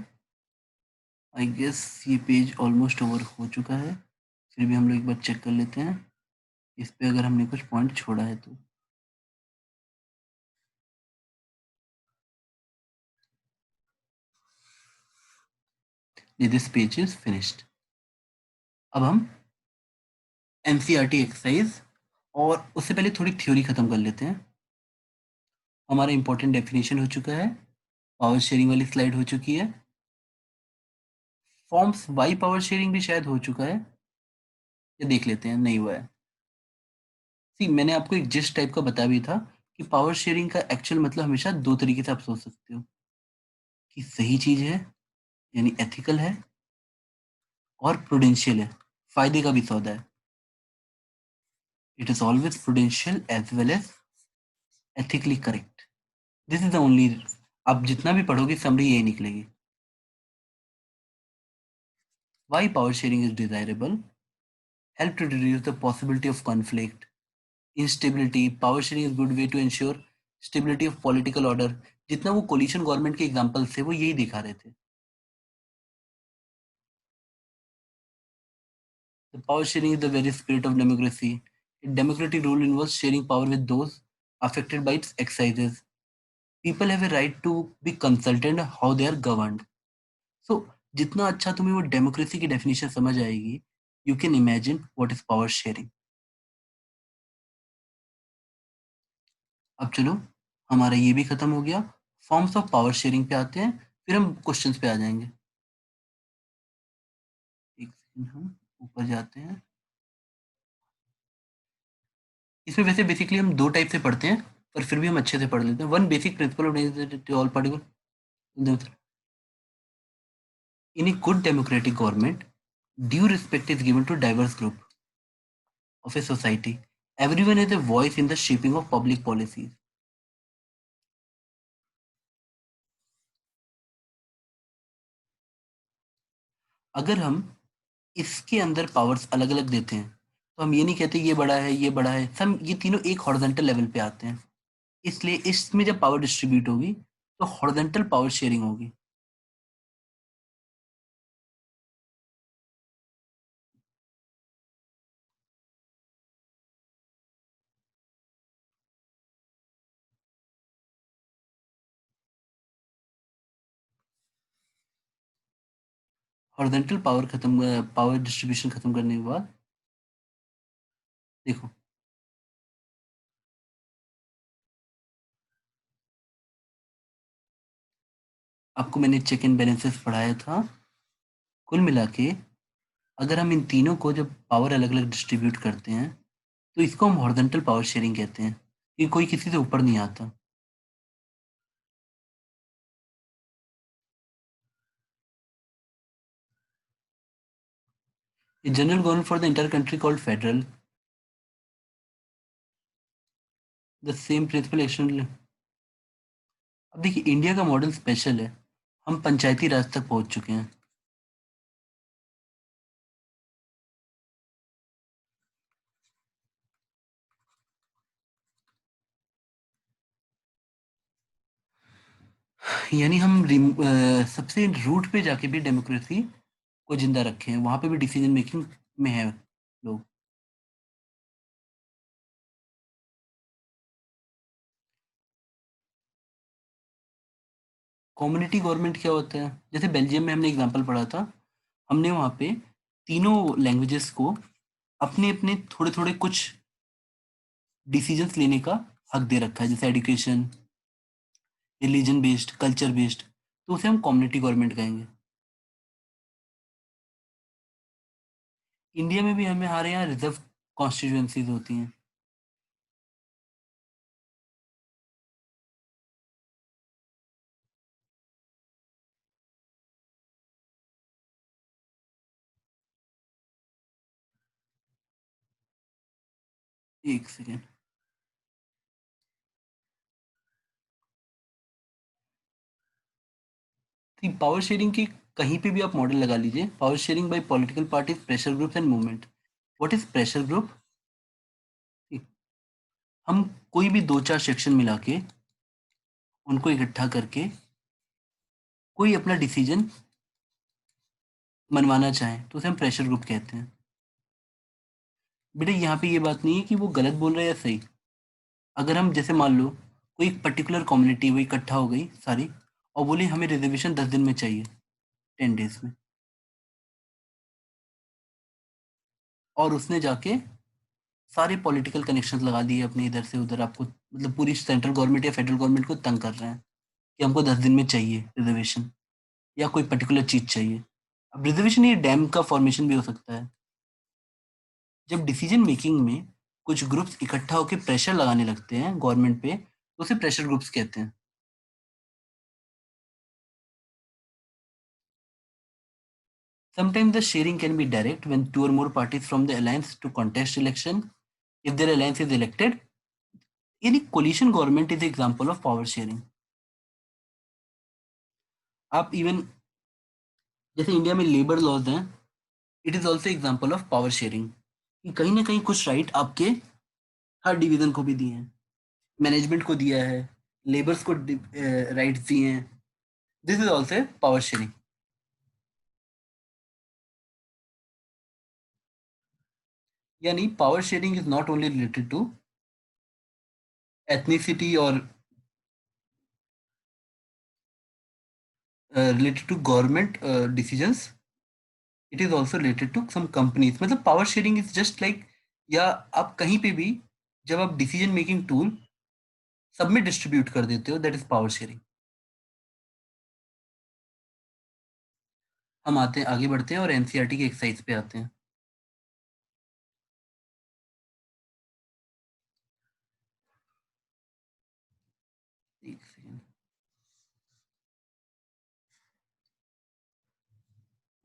आई गेस ये पेज ऑलमोस्ट ओवर हो चुका है, फिर भी हम लोग एक बार चेक कर लेते हैं इस पे अगर हमने कुछ पॉइंट छोड़ा है तो। This page is finished. अब हम एनसीईआरटी एक्सरसाइज, और उससे पहले थोड़ी थ्योरी खत्म कर लेते हैं। हमारा इंपॉर्टेंट डेफिनेशन हो चुका है, पावर शेयरिंग वाली स्लाइड हो चुकी है, फॉर्म्स बाई पावर शेयरिंग भी शायद हो चुका है, ये देख लेते हैं, नहीं हुआ है। सी, मैंने आपको एक जिस टाइप का बता भी था कि पावर शेयरिंग का एक्चुअल मतलब हमेशा दो तरीके से आप सोच सकते हो, कि सही चीज है यानी एथिकल है, और प्रूडेंशियल है, फायदे का भी सौदा है। It is always prudential as well as ethically correct. This is the only, आप जितना भी पढ़ोगे समरी यही निकलेगी। Why power sharing is desirable, help to reduce the possibility of conflict, instability. Power sharing is good way to ensure stability of political order. जितना वो coalition government के example थे वो यही दिखा रहे थे। The power sharing is the very spirit of democracy. A democratic rule involves sharing power with those affected by its exercises. People have a right to be consulted how they are governed. So जितना अच्छा तुम्हें वो democracy की definition समझ आएगी, you can imagine what is power sharing. अब चलो, हमारा ये भी खत्म हो गया। फॉर्म्स ऑफ पावर शेयरिंग पे आते हैं, फिर हम क्वेश्चंस पे आ जाएंगे। एक सेकंड, हम ऊपर जाते हैं। इसमें वैसे बेसिकली हम दो टाइप से पढ़ते हैं, पर फिर भी हम अच्छे से पढ़ लेते हैं। One basic principle of all particle. In a good democratic government, due respect is given to diverse group of a society. Everyone has a voice in the shaping of public policies. अगर हम इसके अंदर powers अलग अलग देते हैं, तो हम ये नहीं कहते ये बड़ा है ये बड़ा है, सब ये तीनों एक हॉरिजॉन्टल लेवल पे आते हैं। इसलिए इसमें जब पावर डिस्ट्रीब्यूट होगी तो हॉरिजॉन्टल पावर शेयरिंग होगी। हॉरिजॉन्टल पावर डिस्ट्रीब्यूशन खत्म करने के बाद देखो, आपको मैंने चेक एंड बैलेंसेस पढ़ाया था। कुल मिला के अगर हम इन तीनों को जब पावर अलग अलग डिस्ट्रीब्यूट करते हैं, तो इसको हम हॉरिजॉन्टल पावर शेयरिंग कहते हैं, कि कोई किसी से ऊपर नहीं आता। A general government for the entire country called federal, the same principal action। अब देखिए, इंडिया का मॉडल स्पेशल है, हम पंचायती राज तक पहुंच चुके हैं। यानी हम सबसे रूट पे जाके भी डेमोक्रेसी को जिंदा रखे हैं, वहां पे भी डिसीजन मेकिंग में है लोग। कम्युनिटी गवर्नमेंट क्या होता है? जैसे बेल्जियम में हमने एग्जांपल पढ़ा था, हमने वहां पे तीनों लैंग्वेजेस को अपने अपने थोड़े थोड़े कुछ डिसीजंस लेने का हक दे रखा है, जैसे education, religion based, culture based, तो उसे हम कम्युनिटी गवर्नमेंट कहेंगे। इंडिया में भी हमारे यहाँ रिजर्व कॉन्स्टिट्यूएंसीज होती हैं। एक सेकेंड, तो पावर शेयरिंग की कहीं पे भी आप मॉडल लगा लीजिए। Power sharing bye political parties, pressure groups and movement. What is pressure group? हम कोई भी दो चार सेक्शन मिला के उनको इकट्ठा करके कोई अपना डिसीजन मनवाना चाहे, तो उसे हम प्रेशर ग्रुप कहते हैं। बेटा, यहाँ पे ये बात नहीं है कि वो गलत बोल रहे हैं या सही। अगर हम जैसे मान लो, कोई एक पर्टिकुलर कम्युनिटी वो इकट्ठा हो गई सारी, और बोले हमें रिजर्वेशन 10 दिन में चाहिए, 10 डेज में, और उसने जाके सारे पॉलिटिकल कनेक्शंस लगा दिए अपने इधर से उधर, आपको मतलब पूरी सेंट्रल गवर्नमेंट या फेडरल गवर्नमेंट को तंग कर रहे हैं कि हमको 10 दिन में चाहिए रिजर्वेशन, या कोई पर्टिकुलर चीज चाहिए। अब रिजर्वेशन ये डैम का फॉर्मेशन भी हो सकता है। जब डिसीजन मेकिंग में कुछ ग्रुप्स इकट्ठा होकर प्रेशर लगाने लगते हैं गवर्नमेंट पे, तो उसे प्रेशर ग्रुप्स कहते हैं। Sometimes the sharing can be direct when two or more parties from the alliance to contest election. If their alliance is elected, any coalition government is example of power sharing. आप even जैसे India में labour laws हैं, it is also example of power sharing, कि कहीं ना कहीं कुछ right आपके हर डिवीजन को भी दिए हैं, मैनेजमेंट को दिया है, लेबर्स को राइट्स दिए हैं। This is also power sharing. यानी power sharing is not only related to ethnicity और related to government decisions, it is also related to some companies. मतलब power sharing is just like, या आप कहीं पे भी जब आप डिसीजन मेकिंग टूल सब में डिस्ट्रीब्यूट कर देते हो, दैट इज पावर शेयरिंग। हम आते हैं, आगे बढ़ते हैं और एनसीईआरटी के एक्सरसाइज पे आते हैं। एक second.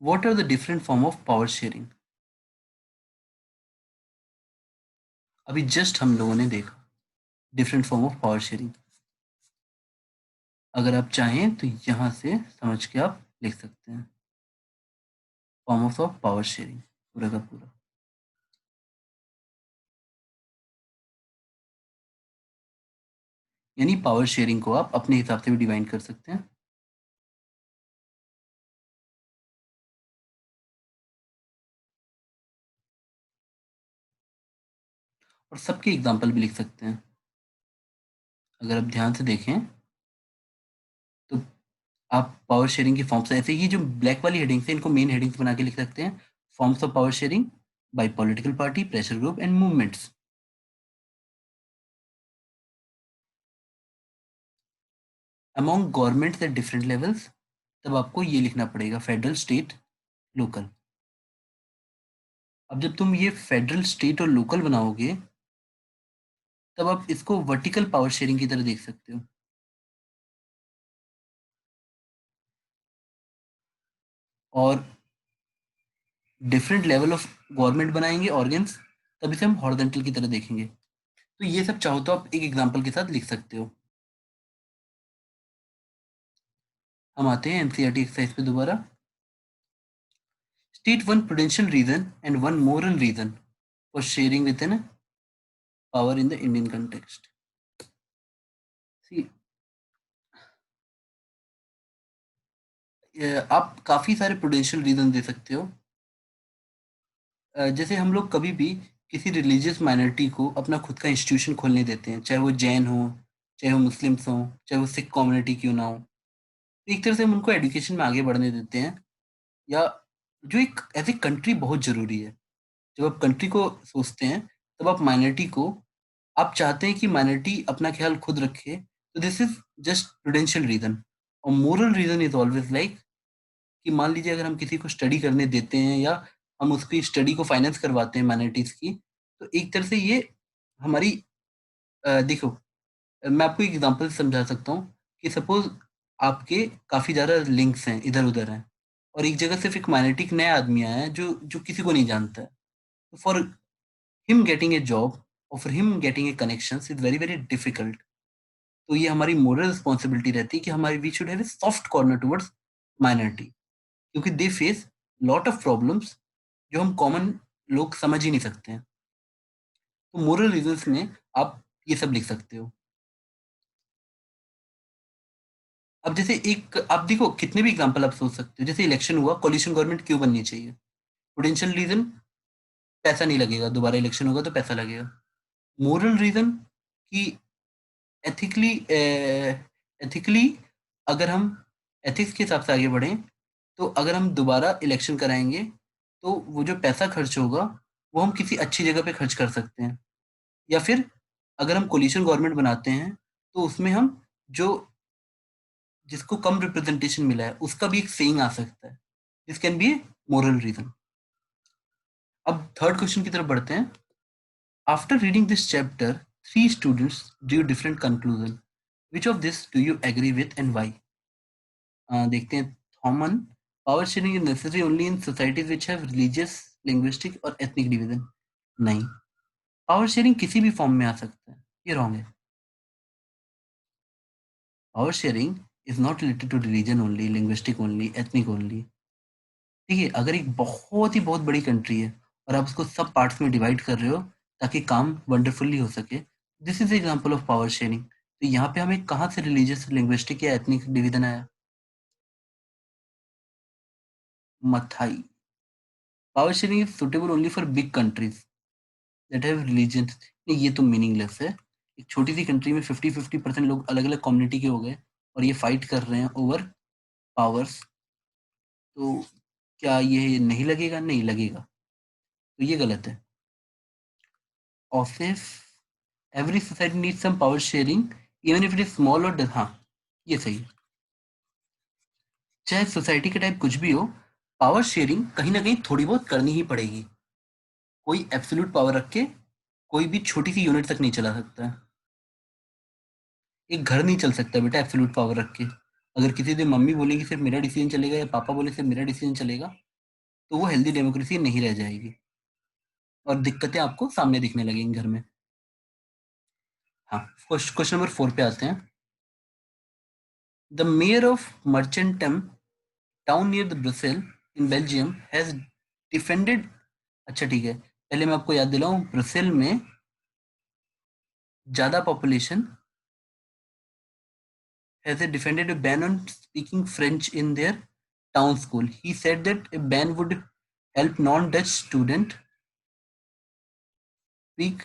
What are the different form of power sharing? अभी जस्ट हम लोगों ने देखा different form of power sharing. अगर आप चाहें तो यहाँ से समझ के आप लिख सकते हैं फॉर्म्स ऑफ पावर शेयरिंग पूरा का पूरा। यानी पावर शेयरिंग को आप अपने हिसाब से भी डिवाइड कर सकते हैं। और सबके एग्जाम्पल भी लिख सकते हैं। अगर आप ध्यान से देखें तो आप पावर शेयरिंग की फॉर्म्स, ऐसे ही जो ब्लैक वाली हेडिंग्स है इनको मेन हेडिंग्स बना के लिख सकते हैं। Forms of power sharing bye political party, pressure group and movements. Among governments eight different levels, तब आपको ये लिखना पड़ेगा फेडरल, स्टेट, लोकल। अब जब तुम ये फेडरल, स्टेट और लोकल बनाओगे तब आप इसको वर्टिकल पावर शेयरिंग की तरह देख सकते हो। और डिफरेंट लेवल ऑफ गवर्नमेंट बनाएंगे ऑर्गन्स, तब इसे हम हॉरिजॉन्टल की तरह देखेंगे। तो ये सब चाहो तो आप एक एग्जांपल के साथ लिख सकते हो। हम आते हैं एनसीईआरटी एक्सरसाइज पे दोबारा। State one prudential reason and one moral reason for sharing with in power in the Indian context. आप काफी सारे प्रुडेंशियल रीजन दे सकते हो। जैसे हम लोग कभी भी किसी रिलीजियस माइनॉरिटी को अपना खुद का इंस्टीट्यूशन खोलने देते हैं, चाहे वो जैन हो, चाहे वो मुस्लिम्स हो, चाहे वो सिख कम्युनिटी क्यों ना हो। तो एक तरह से हम उनको एजुकेशन में आगे बढ़ने देते हैं, या जो एक एज ए कंट्री बहुत जरूरी है। जब आप कंट्री को सोचते हैं तब आप माइनॉरिटी को, आप चाहते हैं कि माइनॉरिटी अपना ख्याल खुद रखे, तो this is just prudential reason. और moral reason is always like कि मान लीजिए अगर हम किसी को स्टडी करने देते हैं या हम उसकी स्टडी को फाइनेंस करवाते हैं माइनॉरिटीज की, तो एक तरह से ये हमारी देखो, मैं आपको एक एग्जांपल से समझा सकता हूँ कि सपोज आपके काफी ज्यादा लिंक्स हैं, इधर उधर हैं, और एक जगह सिर्फ एक माइनॉरिटी एक नया आदमी आया है जो जो किसी को नहीं जानता है। तो for him getting a job और for him getting a connection is very very difficult. तो ये हमारी मोरल रिस्पॉन्सिबिलिटी रहती है कि हमारी we should have a soft corner towards minority, क्योंकि they face lot of problems जो हम कॉमन लोग समझ ही नहीं सकते हैं। तो मोरल रीजंस में आप ये सब लिख सकते हो। अब जैसे एक आप देखो कितने भी एग्जांपल आप सोच सकते हो, जैसे इलेक्शन हुआ, कोलिशन गवर्नमेंट क्यों बननी चाहिए? पोटेंशियल रीजन, पैसा नहीं लगेगा, दोबारा इलेक्शन होगा तो पैसा लगेगा। मोरल रीजन कि एथिकली एथिकली अगर हम एथिक्स के हिसाब से आगे बढ़ें, तो अगर हम दोबारा इलेक्शन कराएंगे तो वो जो पैसा खर्च होगा वो हम किसी अच्छी जगह पे खर्च कर सकते हैं। या फिर अगर हम कोलिशन गवर्नमेंट बनाते हैं तो उसमें हम जो जिसको कम रिप्रेजेंटेशन मिला है उसका भी एक सेइंग आ सकता है। This can be a moral reason. अब थर्ड क्वेश्चन की तरफ बढ़ते हैं। After reading this chapter, three students due different conclusion, which of this do you agree with and why? देखते हैं। थॉमन, power sharing is necessary only in societies which have religious, linguistic और ethnic division. नहीं, power sharing किसी भी form में आ सकता है, ये रॉन्ग है। Power sharing is not related to religion only, linguistic only, ethnic only. देखिए, अगर एक बहुत ही बहुत बड़ी कंट्री है और आप उसको सब पार्ट्स में डिवाइड कर रहे हो ताकि काम वंडरफुली हो सके, this is example of power sharing. तो यहाँ पे हमें कहाँ से रिलीजियस, लिंग्विस्टिक या एथनिक डिवीजन आया? Mathai. Power sharing is suitable only for big countries that have religion. नहीं, ये तो मीनिंगलेस है। एक छोटी सी कंट्री में 50-50% लोग अलग अलग कम्युनिटी के हो गए और ये फाइट कर रहे हैं ओवर पावर्स, तो क्या ये नहीं लगेगा? नहीं लगेगा। तो ये गलत है। Office, every society needs some power sharing even if it is small और हाँ, ये सही है। चाहे सोसाइटी का टाइप कुछ भी हो, पावर शेयरिंग कहीं ना कहीं थोड़ी बहुत करनी ही पड़ेगी। कोई एब्सोल्यूट पावर रख के कोई भी छोटी सी यूनिट तक नहीं चला सकता है। एक घर नहीं चल सकता बेटा एब्सोल्यूट पावर रख के। अगर किसी दिन मम्मी बोलेगी सिर्फ मेरा डिसीजन चलेगा या पापा बोले सिर्फ मेरा डिसीजन चलेगा, तो वो हेल्दी डेमोक्रेसी नहीं रह जाएगी और दिक्कतें आपको सामने दिखने लगेंगी घर में। हाँ, क्वेश्चन नंबर 4 पे आते हैं। The mayor of Merchtem town near the Brussels in Belgium has defended. अच्छा ठीक है, पहले मैं आपको याद दिलाऊं, ब्रुसेल में ज्यादा population has defended a ban on speaking French in their town school. He said that a ban would help non-Dutch student speak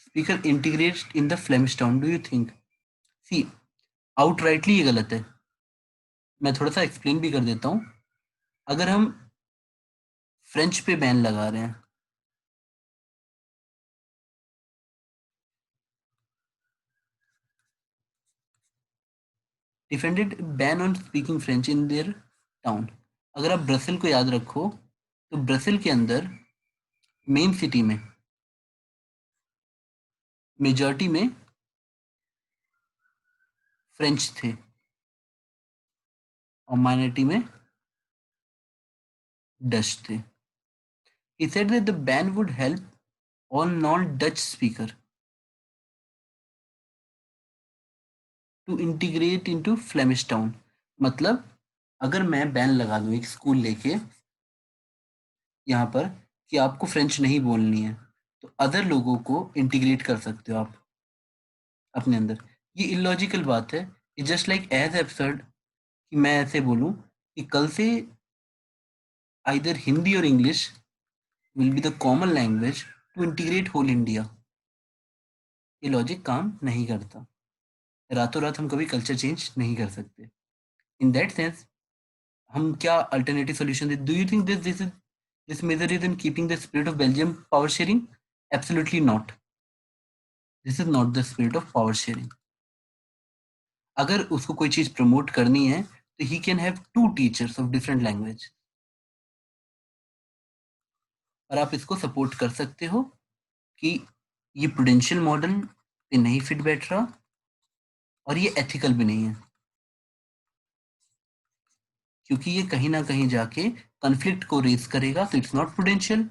speaker integrate in the Flemish town. Do you think? See, outrightly ये गलत है। मैं थोड़ा सा explain भी कर देता हूँ। अगर हम फ्रेंच पे बैन लगा रहे हैं, defended ban on speaking French in their town. अगर आप ब्रसेल को याद रखो, तो ब्रसेल के अंदर मेन सिटी में मेजॉरिटी में फ्रेंच थे और माइनॉरिटी में डच थे। He said that the ban would help all non-Dutch speaker to integrate into Flemish town। मतलब अगर मैं बैन लगा दूं एक स्कूल लेके यहाँ पर कि आपको फ्रेंच नहीं बोलनी है, तो अदर लोगों को इंटीग्रेट कर सकते हो आप अपने अंदर। ये इलॉजिकल बात है। ये जस्ट लाइक एज एब्सर्ड कि मैं ऐसे बोलूं कि कल से आइदर हिंदी और English will be the common language to integrate whole India. ये लॉजिक काम नहीं करता। रातों रात हम कभी कल्चर चेंज नहीं कर सकते। इन दैट सेंस हम क्या अल्टरनेटिव सॉल्यूशन दे? Do you think this measure is in keeping the spirit of Belgium power sharing? Absolutely not. This is not the spirit of power sharing. अगर उसको कोई चीज प्रमोट करनी है, तो he can have two teachers of different language, और आप इसको सपोर्ट कर सकते हो कि ये प्रूडेंशियल मॉडल पे नहीं फिट बैठ रहा और ये एथिकल भी नहीं है, क्योंकि ये कहीं ना कहीं जाके कॉन्फ्लिक्ट को रेज करेगा, तो इट्स नॉट प्रूडेंशियल।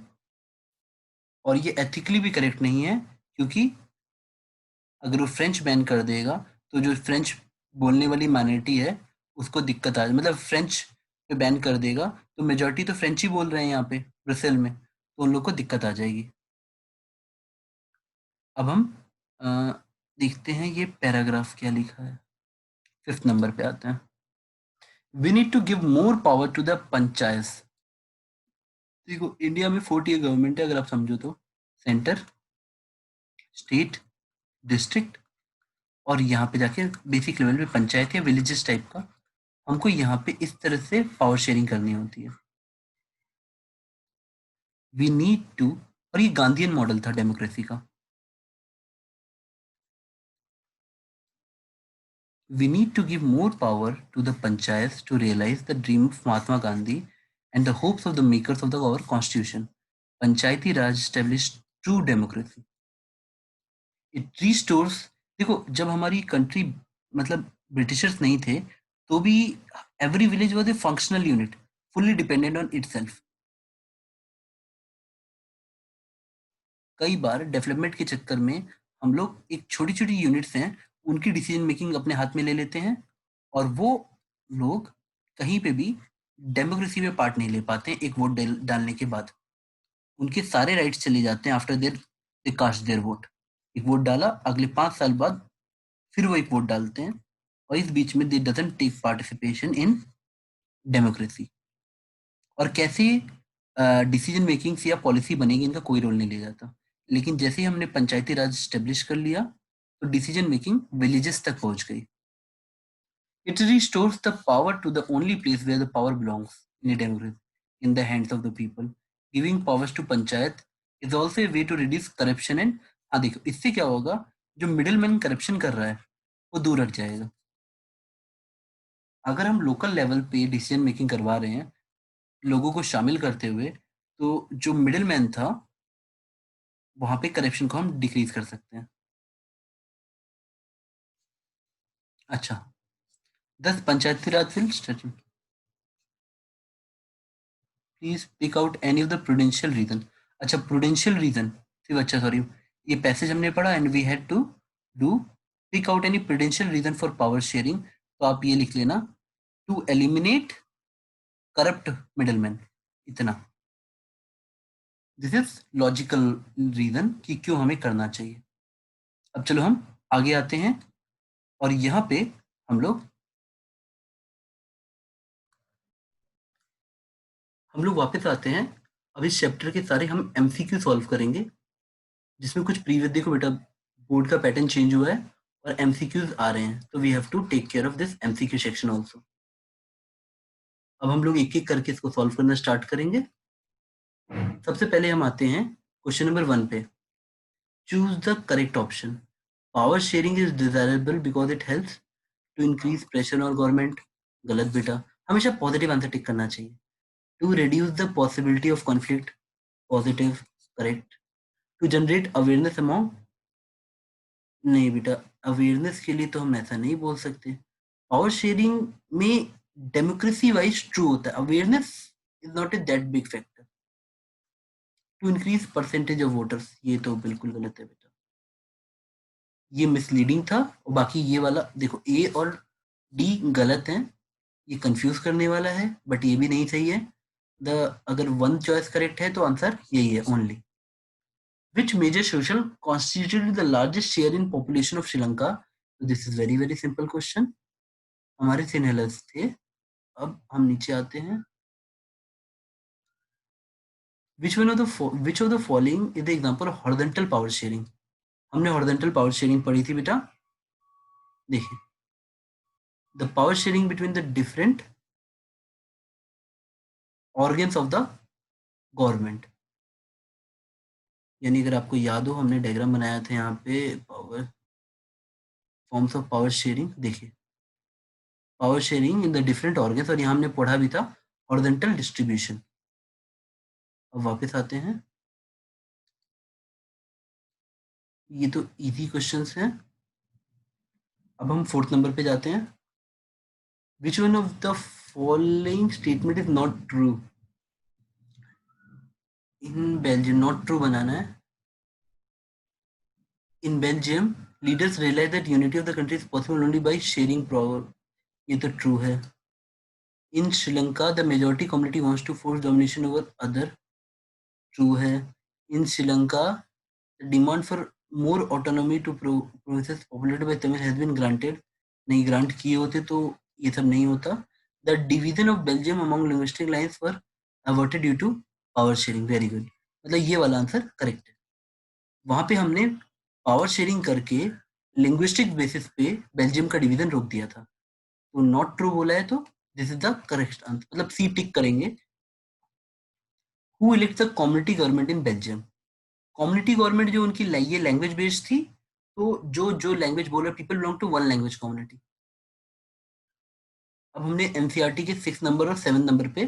और ये एथिकली भी करेक्ट नहीं है, क्योंकि अगर वो फ्रेंच बैन कर देगा, तो जो फ्रेंच बोलने वाली माइनॉरिटी है उसको दिक्कत आ, मतलब फ्रेंच पे बैन कर देगा तो मेजोरिटी तो फ्रेंच ही बोल रहे हैं यहाँ पे ब्रसेल में, तो उन लोग को दिक्कत आ जाएगी। अब हम अ, देखते हैं ये पैराग्राफ क्या लिखा है। 5th नंबर पे आते हैं। We need to give more power to the panchayat. देखो, इंडिया में 4 ईयर गवर्नमेंट है अगर आप समझो तो। सेंटर, स्टेट, डिस्ट्रिक्ट, और यहाँ पे जाके बेसिक लेवल पे पंचायत या विलेजेस टाइप का हमको यहाँ पे इस तरह से पावर शेयरिंग करनी होती है। वी नीड टू, और ये गांधीयन मॉडल था डेमोक्रेसी का। We need to give more power to the panchayat to realise the dream of Mahatma Gandhi and the hopes of the makers of the our constitution. Panchayati raj establish true democracy. It restores. देखो, जब हमारी country, मतलब Britishers नहीं थे, तो भी every village was a functional unit, fully dependent on itself. कई बार development के चक्कर में हम लोग एक छोटी छोटी यूनिट्स हैं, उनकी डिसीजन मेकिंग अपने हाथ में ले लेते हैं, और वो लोग कहीं पे भी डेमोक्रेसी में पार्ट नहीं ले पाते हैं। एक वोट डालने के बाद उनके सारे राइट्स चले जाते हैं। After there they cast their vote. एक वोट डाला, अगले 5 साल बाद फिर वो एक वोट डालते हैं, और इस बीच में they doesn't take participation in democracy. और कैसे डिसीजन मेकिंग या पॉलिसी बनेगी, इनका कोई रोल नहीं लिया जाता। लेकिन जैसे ही हमने पंचायती राज स्टेब्लिश कर लिया, तो डिसीजन मेकिंग विलेजेस तक पहुंच गई। It restores the power to the only place where the power belongs in a democracy, in the hands of the people. Giving powers to panchayat is also a way to reduce corruption and, हाँ देखो, इससे क्या होगा, जो middleman corruption कर रहा है वो दूर हट जाएगा। अगर हम लोकल लेवल पे डिसीजन मेकिंग करवा रहे हैं लोगों को शामिल करते हुए, तो जो मिडिलमैन था वहां पे करप्शन को हम डिक्रीज कर सकते हैं। अच्छा, 10 Panchayati Raj bill statement, please pick out any of the prudential reason. अच्छा, प्रूडेंशियल रीजन सिर्फ, अच्छा सॉरी, ये पैसेज हमने पढ़ा and we had to do pick out any prudential reason for power sharing, तो आप ये लिख लेना, टू एलिमिनेट करप्ट मिडलमैन, इतना। दिस इज लॉजिकल रीजन कि क्यों हमें करना चाहिए। अब चलो हम आगे आते हैं, और यहाँ पे हम लोग वापस आते हैं। अब इस चैप्टर के सारे हम एमसीक्यू सॉल्व करेंगे, जिसमें कुछ प्रीवियस, देखो बेटा बोर्ड का पैटर्न चेंज हुआ है और एमसीक्यूज आ रहे हैं, तो we have to take care of this MCQ section also. अब हम लोग एक एक करके इसको सॉल्व करना स्टार्ट करेंगे। सबसे पहले हम आते हैं क्वेश्चन नंबर 1 पे। Choose the correct option. Power sharing is desirable because it helps to increase pressure on government. गलत बेटा, हमेशा पॉजिटिव आंसर टिक करना चाहिए। To reduce the possibility of conflict. Positive, correct. To generate awareness among, नहीं बेटा, awareness के लिए तो हम ऐसा नहीं बोल सकते। पावर शेयरिंग में डेमोक्रेसी वाइज ट्रू होता है, awareness is not a that big factor. To increase percentage of voters, ये तो बिल्कुल गलत है बेटा, ये मिसलीडिंग था। और बाकी ये वाला देखो, ए और डी गलत हैं, ये कंफ्यूज करने वाला है, बट ये भी नहीं सही है। द अगर वन चॉइस करेक्ट है तो आंसर यही है only. Which major social constituted the largest share in population of Sri Lanka? So this is very simple question. हमारे सिनहेलर्स थे। अब हम नीचे आते हैं। Which of the following is the example of horizontal power sharing? हमने horizontal power sharing पढ़ी थी बेटा, देखिए, the power sharing between the different organs of the government। यानी अगर आपको याद हो, हमने डायग्राम बनाया था यहाँ पे, power forms of power sharing, देखिए, power sharing in the different organs, और यहाँ हमने पढ़ा भी था हॉरिजॉन्टल डिस्ट्रीब्यूशन। अब वापस आते हैं, ये तो इजी क्वेश्चंस हैं। अब हम 4th नंबर पे जाते हैं। Which one of the following statement is not true in Belgium? Not true बनाना है। In Belgium leaders realise that unity of the country is possible only by sharing power, ये तो ट्रू है। In Sri Lanka the majority community wants to force domination over other, true है। In Sri Lanka demand for more autonomy to provinces populated by Tamil has been granted, नहीं, grant किए होते तो ये सब नहीं होता। The division of Belgium among linguistic lines were averted due to power sharing, very good, मतलब ये वाला आंसर करेक्ट है। वहां पे हमने पावर शेयरिंग करके लिंग्विस्टिक बेसिस पे बेल्जियम का डिवीजन रोक दिया था, तो नॉट ट्रू बोला है, तो this is the correct answer, मतलब सी टिक करेंगे। Who elect the community government in Belgium? Community government जो उनकी ये लैंग्वेज बेस्ड थी, तो जो जो लैंग्वेज बोल रहे, people belong to one language community. अब हमने एनसीईआरटी के 6 नंबर और 7 नंबर पे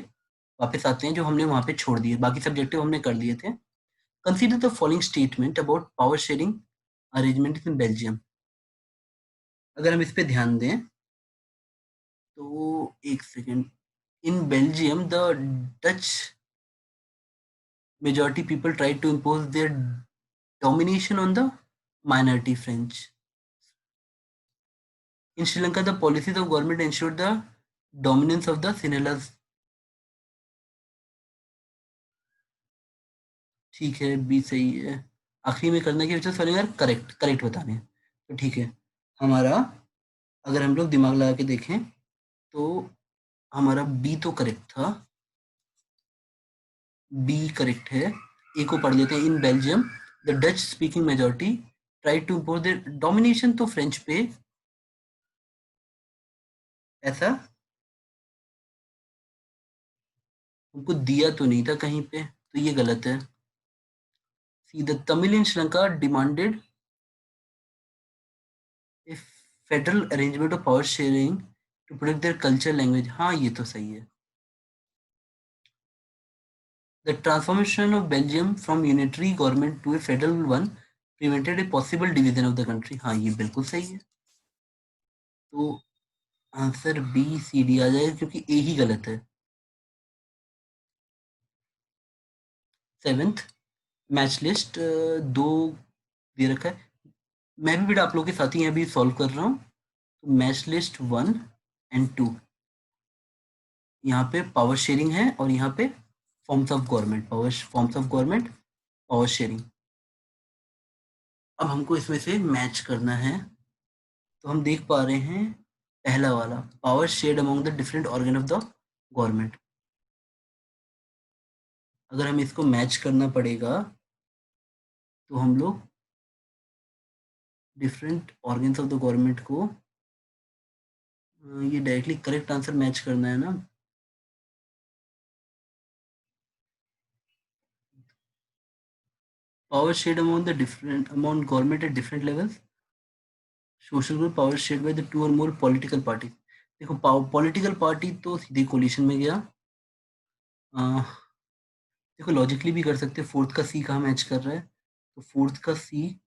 वापस आते हैं, जो हमने वहां पे छोड़ दिए, बाकी सब्जेक्टिव हमने कर दिए थे। Consider the following statement about power sharing arrangement in Belgium. अगर हम इस पे ध्यान दें तो, एक second, in Belgium the Dutch majority people tried to impose their domination on the minority French. In Sri Lanka, the policies of government ensured the dominance of the Sinhalese. ठीक है, बी सही है। आखिरी में करना की वजह से यार करेक्ट करेक्ट बताने हैं, तो ठीक है। हमारा, अगर हम लोग दिमाग लगा के देखें तो हमारा बी तो करेक्ट था, बी करेक्ट है। ए को पढ़ लेते हैं। In Belgium the Dutch speaking majority try to impose their domination, तो फ्रेंच पे ऐसा उनको दिया तो नहीं था कहीं पे, तो ये गलत है। See the Tamil in Sri Lanka demanded a federal arrangement of power sharing to protect their culture language, हाँ ये तो सही है। The transformation of Belgium from unitary government to a federal one prevented a possible division of the country, हाँ ये बिल्कुल सही है। तो आंसर बी सी डी आ जाएगा क्योंकि ए ही गलत है। सेवेंथ, मैच लिस्ट दो दे रखा है, मैं भी बेटा आप लोगों के साथ ही अभी सॉल्व कर रहा हूँ। तो मैच लिस्ट 1 एंड 2, यहाँ पे पावर शेयरिंग है और यहाँ पे forms of government, power sharing. अब हमको इसमें से मैच करना है, तो हम देख पा रहे हैं पहला वाला power shared among the different organ of the government. अगर हमें इसको मैच करना पड़ेगा तो हम लोग different organs of the government को ये डायरेक्टली करेक्ट आंसर मैच करना है ना। Power shared among the different among government at different levels, social group power shared by the two और मोर पॉलिटिकल पार्टी। देखो पॉलिटिकल पार्टी तो सीधे कोलिशन में गया। देखो लॉजिकली भी कर सकते हैं, फोर्थ का सी कहाँ मैच कर रहा है, तो फोर्थ का सी,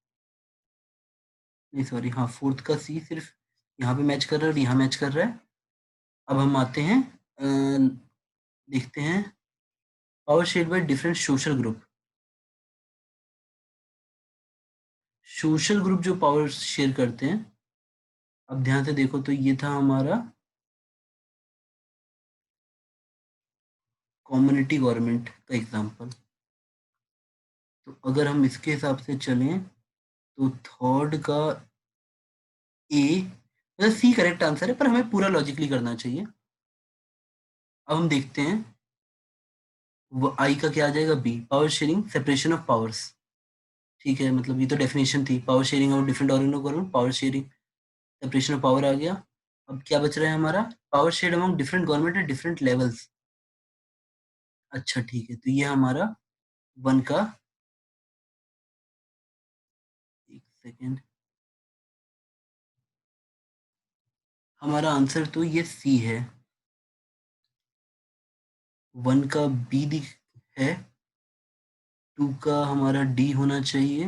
नहीं सॉरी, हाँ फोर्थ का सी सिर्फ यहाँ पे मैच कर रहा है और यहाँ मैच कर रहा है। अब हम आते हैं देखते हैं power shared by different social group. Social group जो पावर शेयर करते हैं, अब ध्यान से देखो तो ये था हमारा कम्युनिटी गवर्नमेंट का एग्जांपल। तो अगर हम इसके हिसाब से चलें तो थर्ड का ए, मतलब सी करेक्ट आंसर है पर हमें पूरा लॉजिकली करना चाहिए। अब हम देखते हैं वो आई का क्या आ जाएगा, B power sharing separation of powers. ठीक है, मतलब ये तो डेफिनेशन थी, पावर शेयरिंग और different organ of government, power sharing separation of power आ गया। अब क्या बच रहा है हमारा, power shared among different government at different levels. अच्छा ठीक है, तो ये हमारा वन का, एक सेकेंड, हमारा आंसर तो ये सी है। वन का बी दिख है, टू का हमारा डी होना चाहिए,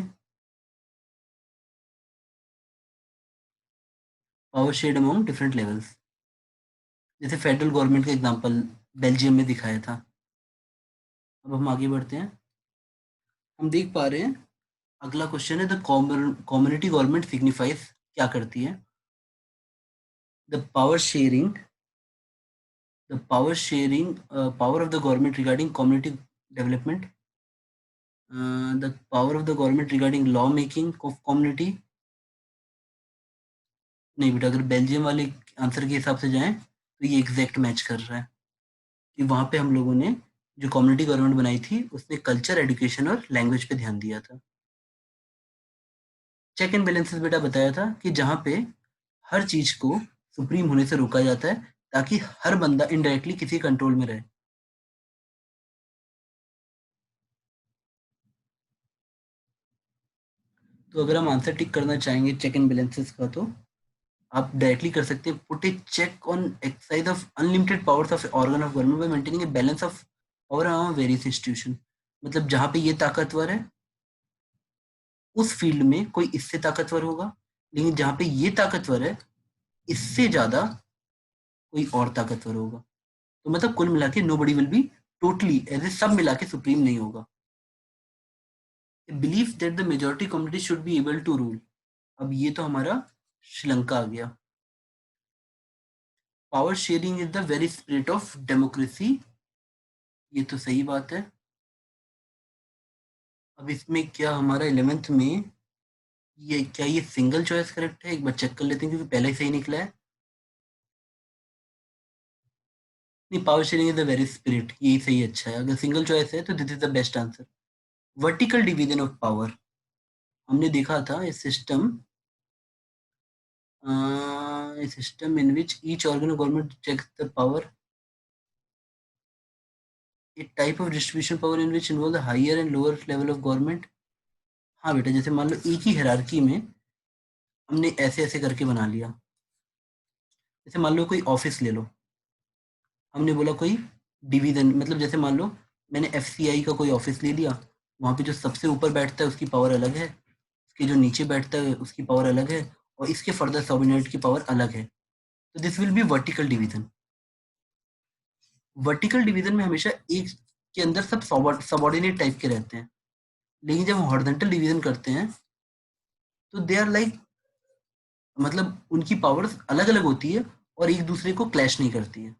power shared among different levels, जैसे फेडरल गवर्नमेंट का एग्जांपल बेल्जियम में दिखाया था। अब हम आगे बढ़ते हैं, हम देख पा रहे हैं अगला क्वेश्चन है द कम्युनिटी गवर्नमेंट सिग्निफाइज, क्या करती है, the power sharing, power of the government regarding community development, the power of the government regarding law making of community। नहीं बेटा, अगर बेल्जियम वाले आंसर के हिसाब से जाएं तो ये एग्जैक्ट मैच कर रहा है कि वहां पे हम लोगों ने जो कम्युनिटी गवर्नमेंट बनाई थी उसने कल्चर, एजुकेशन और लैंग्वेज पे ध्यान दिया था। चेक एंड बैलेंसेस बेटा बताया था कि जहाँ पे हर चीज को सुप्रीम होने से रोका जाता है ताकि हर बंदा इनडायरेक्टली किसी कंट्रोल में रहे। तो अगर हम आंसर टिक करना चाहेंगे चेक एंड बैलेंसेस का, तो आप डायरेक्टली कर सकते हैं, put a check on exercise of unlimited powers of organ of government by maintaining a balance of power among various institution. मतलब जहां पे ये ताकतवर है उस फील्ड में कोई इससे ताकतवर होगा, लेकिन जहां पे ये ताकतवर है इससे ज्यादा कोई और ताकतवर होगा। तो मतलब कुल मिला के nobody will be totally as a सब मिला के सुप्रीम नहीं होगा। Believe that the majority community should be able to rule, अब ये तो हमारा श्रीलंका आ गया। Power sharing is the very spirit of democracy, ये तो सही बात है। अब इसमें क्या हमारा 11th में ये क्या ये सिंगल चॉइस करेक्ट है, एक बार चेक कर लेते हैं क्योंकि पहले ही सही निकला है। नहीं, power sharing is the very spirit, यही सही अच्छा है, अगर सिंगल चॉइस है तो this is the best answer. Vertical division of power, हमने देखा था system in which each organ of government checks the power, a type of distribution power in which involve the higher and lower level of government. हाँ बेटा, जैसे मान लो एक ही hierarchy में हमने ऐसे ऐसे करके बना लिया। जैसे मान लो कोई ऑफिस ले लो, हमने बोला कोई डिवीजन, मतलब जैसे मान लो मैंने एफसीआई का कोई ऑफिस ले लिया, वहाँ पे जो सबसे ऊपर बैठता है उसकी पावर अलग है, उसके जो नीचे बैठता है उसकी पावर अलग है, और इसके फर्दर सबऑर्डिनेट की पावर अलग है। तो this will be vertical division. Vertical division में हमेशा एक के अंदर सब सबऑर्डिनेट टाइप के रहते हैं, लेकिन जब हम हॉरिजॉन्टल डिवीजन करते हैं तो दे आर लाइक, मतलब उनकी पावर्स अलग अलग होती है और एक दूसरे को क्लैश नहीं करती है।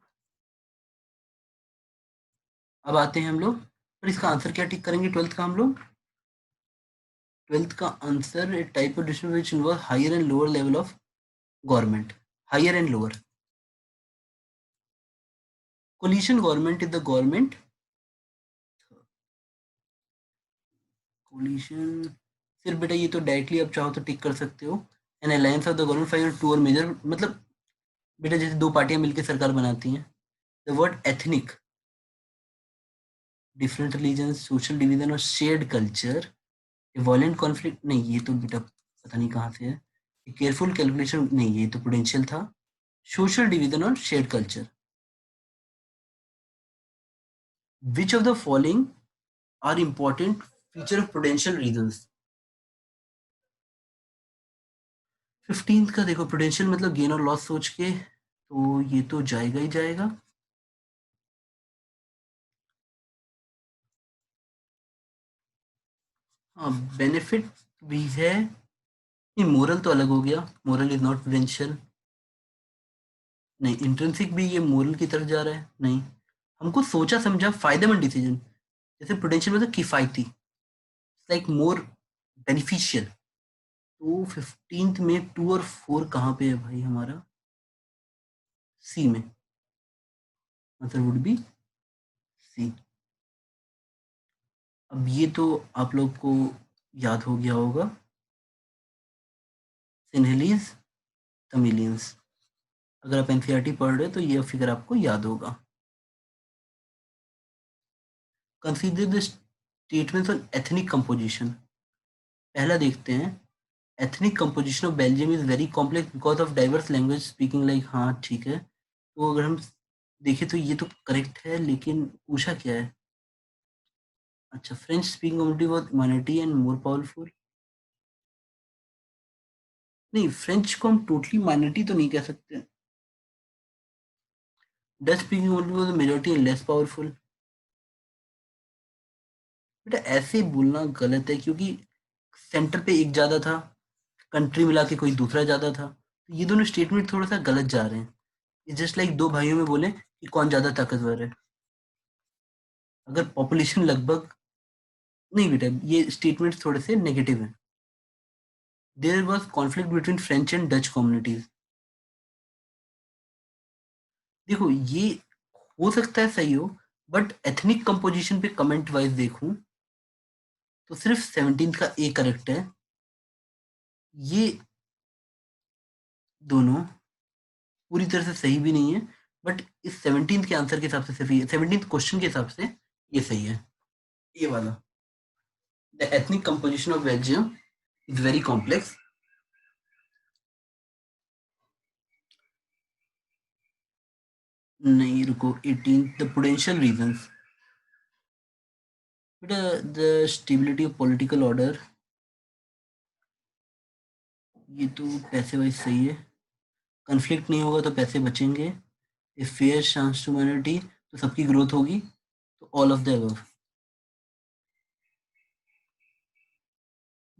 अब आते हैं हम लोग, पर इसका आंसर क्या टिक करेंगे ट्वेल्थ का हम लोग? ट्वेल्थ का answer type of distribution which involve higher and lower level of government. Higher and lower, coalition government is the government, coalition सिर्फ बेटा ये तो डायरेक्टली आप चाहो तो टिक कर सकते हो। An alliance of the government five two और मेजर, मतलब बेटा जैसे दो पार्टियां मिलकर सरकार बनाती हैं। The word ethnic, different religion, social division और शेयर्ड कल्चर, वायलेंट कॉन्फ्लिक्ट नहीं, ये तो बेटा पता नहीं कहाँ से है। केयरफुल कैलकुलेशन नहीं, ये तो प्रूडेंशियल था। सोशल डिवीजन और shared culture, which of the following are important feature of prudential reasons? 15th का देखो, प्रूडेंशियल मतलब गेन और लॉस सोच के, तो ये तो जाएगा ही जाएगा। हाँ, बेनिफिट भी है, नहीं मोरल तो अलग हो गया, मोरल इज नॉट प्रूडेंशियल। नहीं, इंट्रिंसिक भी ये मोरल की तरफ जा रहा है, नहीं। हमको सोचा समझा फायदेमंद डिसीजन, जैसे प्रूडेंशियल मतलब किफायती, लाइक मोर बेनिफिशियल। तो 15th में 2 और 4 कहाँ पे है भाई हमारा? सी में, आंसर वुड बी सी। अब ये तो आप लोग को याद हो गया होगा, सिनहेलीज तमिलियंस। अगर आप एनसीईआरटी पढ़ रहे हो तो ये फिगर आपको याद होगा। Consider the statements on ethnic composition. पहला देखते हैं, ethnic composition of Belgium is very complex because of diverse language speaking, like हाँ ठीक है। तो अगर हम देखें तो ये तो करेक्ट है, लेकिन पूछा क्या है? अच्छा, French speaking community was minority and more powerful. नहीं, फ्रेंच को हम टोटली माइनॉरिटी तो नहीं कह सकते। Dutch speaking community was majority and less powerful. बेटा ऐसे बोलना गलत है, क्योंकि सेंटर पे एक ज्यादा था, कंट्री मिला के कोई दूसरा ज्यादा था, तो ये दोनों स्टेटमेंट थोड़ा सा गलत जा रहे हैं। जस्ट लाइक दो भाइयों में बोले कि कौन ज्यादा ताकतवर है, अगर पॉपुलेशन लगभग, नहीं बेटा ये स्टेटमेंट थोड़े से नेगेटिव है। There was conflict between French and Dutch communities. देखो ये हो सकता है सही हो, बट एथनिक कंपोजिशन पे कमेंट वाइज देखूं तो सिर्फ 17 का ए करेक्ट है। ये दोनों पूरी तरह से सही भी नहीं है, बट इस 17 के आंसर के हिसाब से सही है, 17 क्वेश्चन के हिसाब से ये सही है, ये वाला। The ethnic composition of Belgium is very complex. नहीं रुको, 18 द प्रूडेंशियल रीजंस, बेटा the stability of political order, ये तो पैसे वाइज सही है। कन्फ्लिक्ट नहीं होगा तो पैसे बचेंगे। A fair chance to minority, तो सबकी ग्रोथ होगी, तो all of the above.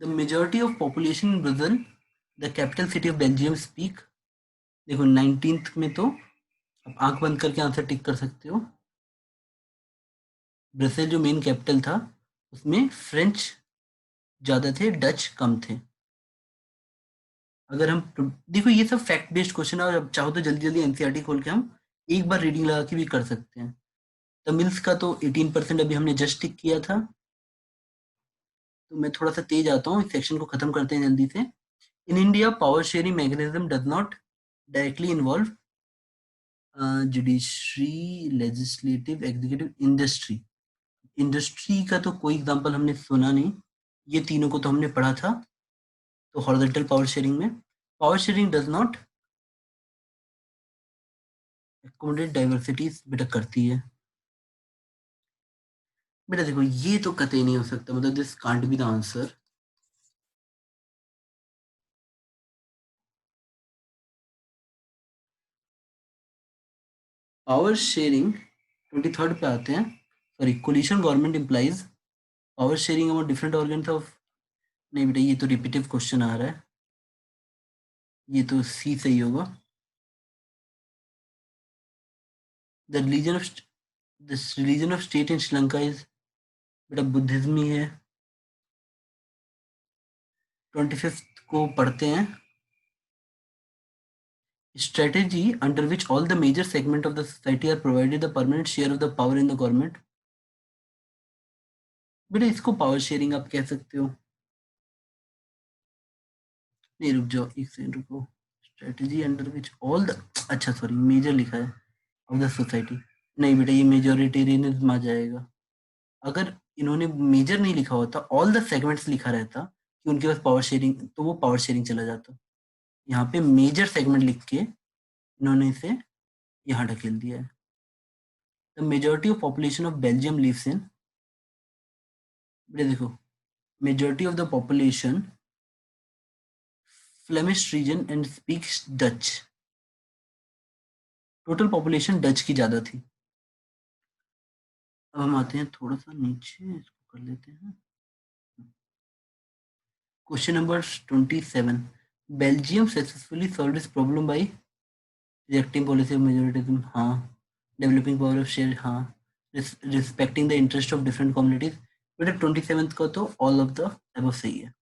The majority of population in Brazil, the capital city of Belgium speak. देखो 19th में तो आप आंख बंद करके आंसर टिक कर सकते हो। ब्रसेल जो मेन कैपिटल था उसमें फ्रेंच ज्यादा थे, डच कम थे। अगर हम देखो ये सब फैक्ट बेस्ड क्वेश्चन है, और अब चाहो तो जल्दी जल्दी एनसीईआरटी खोल के हम एक बार रीडिंग लगा के भी कर सकते हैं। तमिल्स का तो 18% अभी हमने जस्ट टिक किया था। तो मैं थोड़ा सा तेज आता हूँ, इस सेक्शन को खत्म करते हैं जल्दी से। In India power sharing mechanism does not directly involve judiciary, legislative, executive, industry. Industry का तो कोई एग्जांपल हमने सुना नहीं, ये तीनों को तो हमने पढ़ा था, तो हॉरिजॉन्टल पावर शेयरिंग में power sharing does not accommodate diversities, बेटा करती है। बेटा देखो ये तो कतई नहीं हो सकता, मतलब this can't be the answer. Power sharing 23rd पे आते हैं। Sorry, coalition government implies power sharing among different organs of. नहीं बेटा, ये तो रिपीटिव क्वेश्चन आ रहा है, ये तो सी सही होगा। The religion of this religion of state in Sri Lanka is, बेटा बुद्धिज्म ही है। 25th को पढ़ते हैं। Strategy under which all the major segment of the society are provided the permanent share of the power in the government। बेटा इसको power sharing आप कह सकते हो। नहीं रुक जाओ, एक सेकंड रुको। Strategy under which all the, अच्छा सॉरी, मेजर लिखा है ऑफ द सोसाइटी। नहीं बेटा, ये मेजोरिटेरियनिज्म आ जाएगा। अगर इन्होंने मेजर नहीं लिखा होता, ऑल द सेगमेंट्स लिखा रहता कि उनके पास पावर शेयरिंग, तो वो पावर शेयरिंग चला जाता। यहाँ पे मेजर सेगमेंट लिख के इन्होंने इसे यहाँ ढकेल दिया है। The majority of population of Belgium lives in, बेटा देखो majority of the population Flemish region and speaks Dutch। Total population Dutch की ज्यादा थी। अब हम आते हैं थोड़ा सा नीचे, इसको कर लेते हैं। Question number 27। Belgium successfully solve this problem by rejecting policy of majoritism, हाँ। डेवलपिंग पावर ऑफ शेयर, हाँ। Respecting the interest of different communities, बेटा 27th का तो ऑल ऑफ द अबव सही है।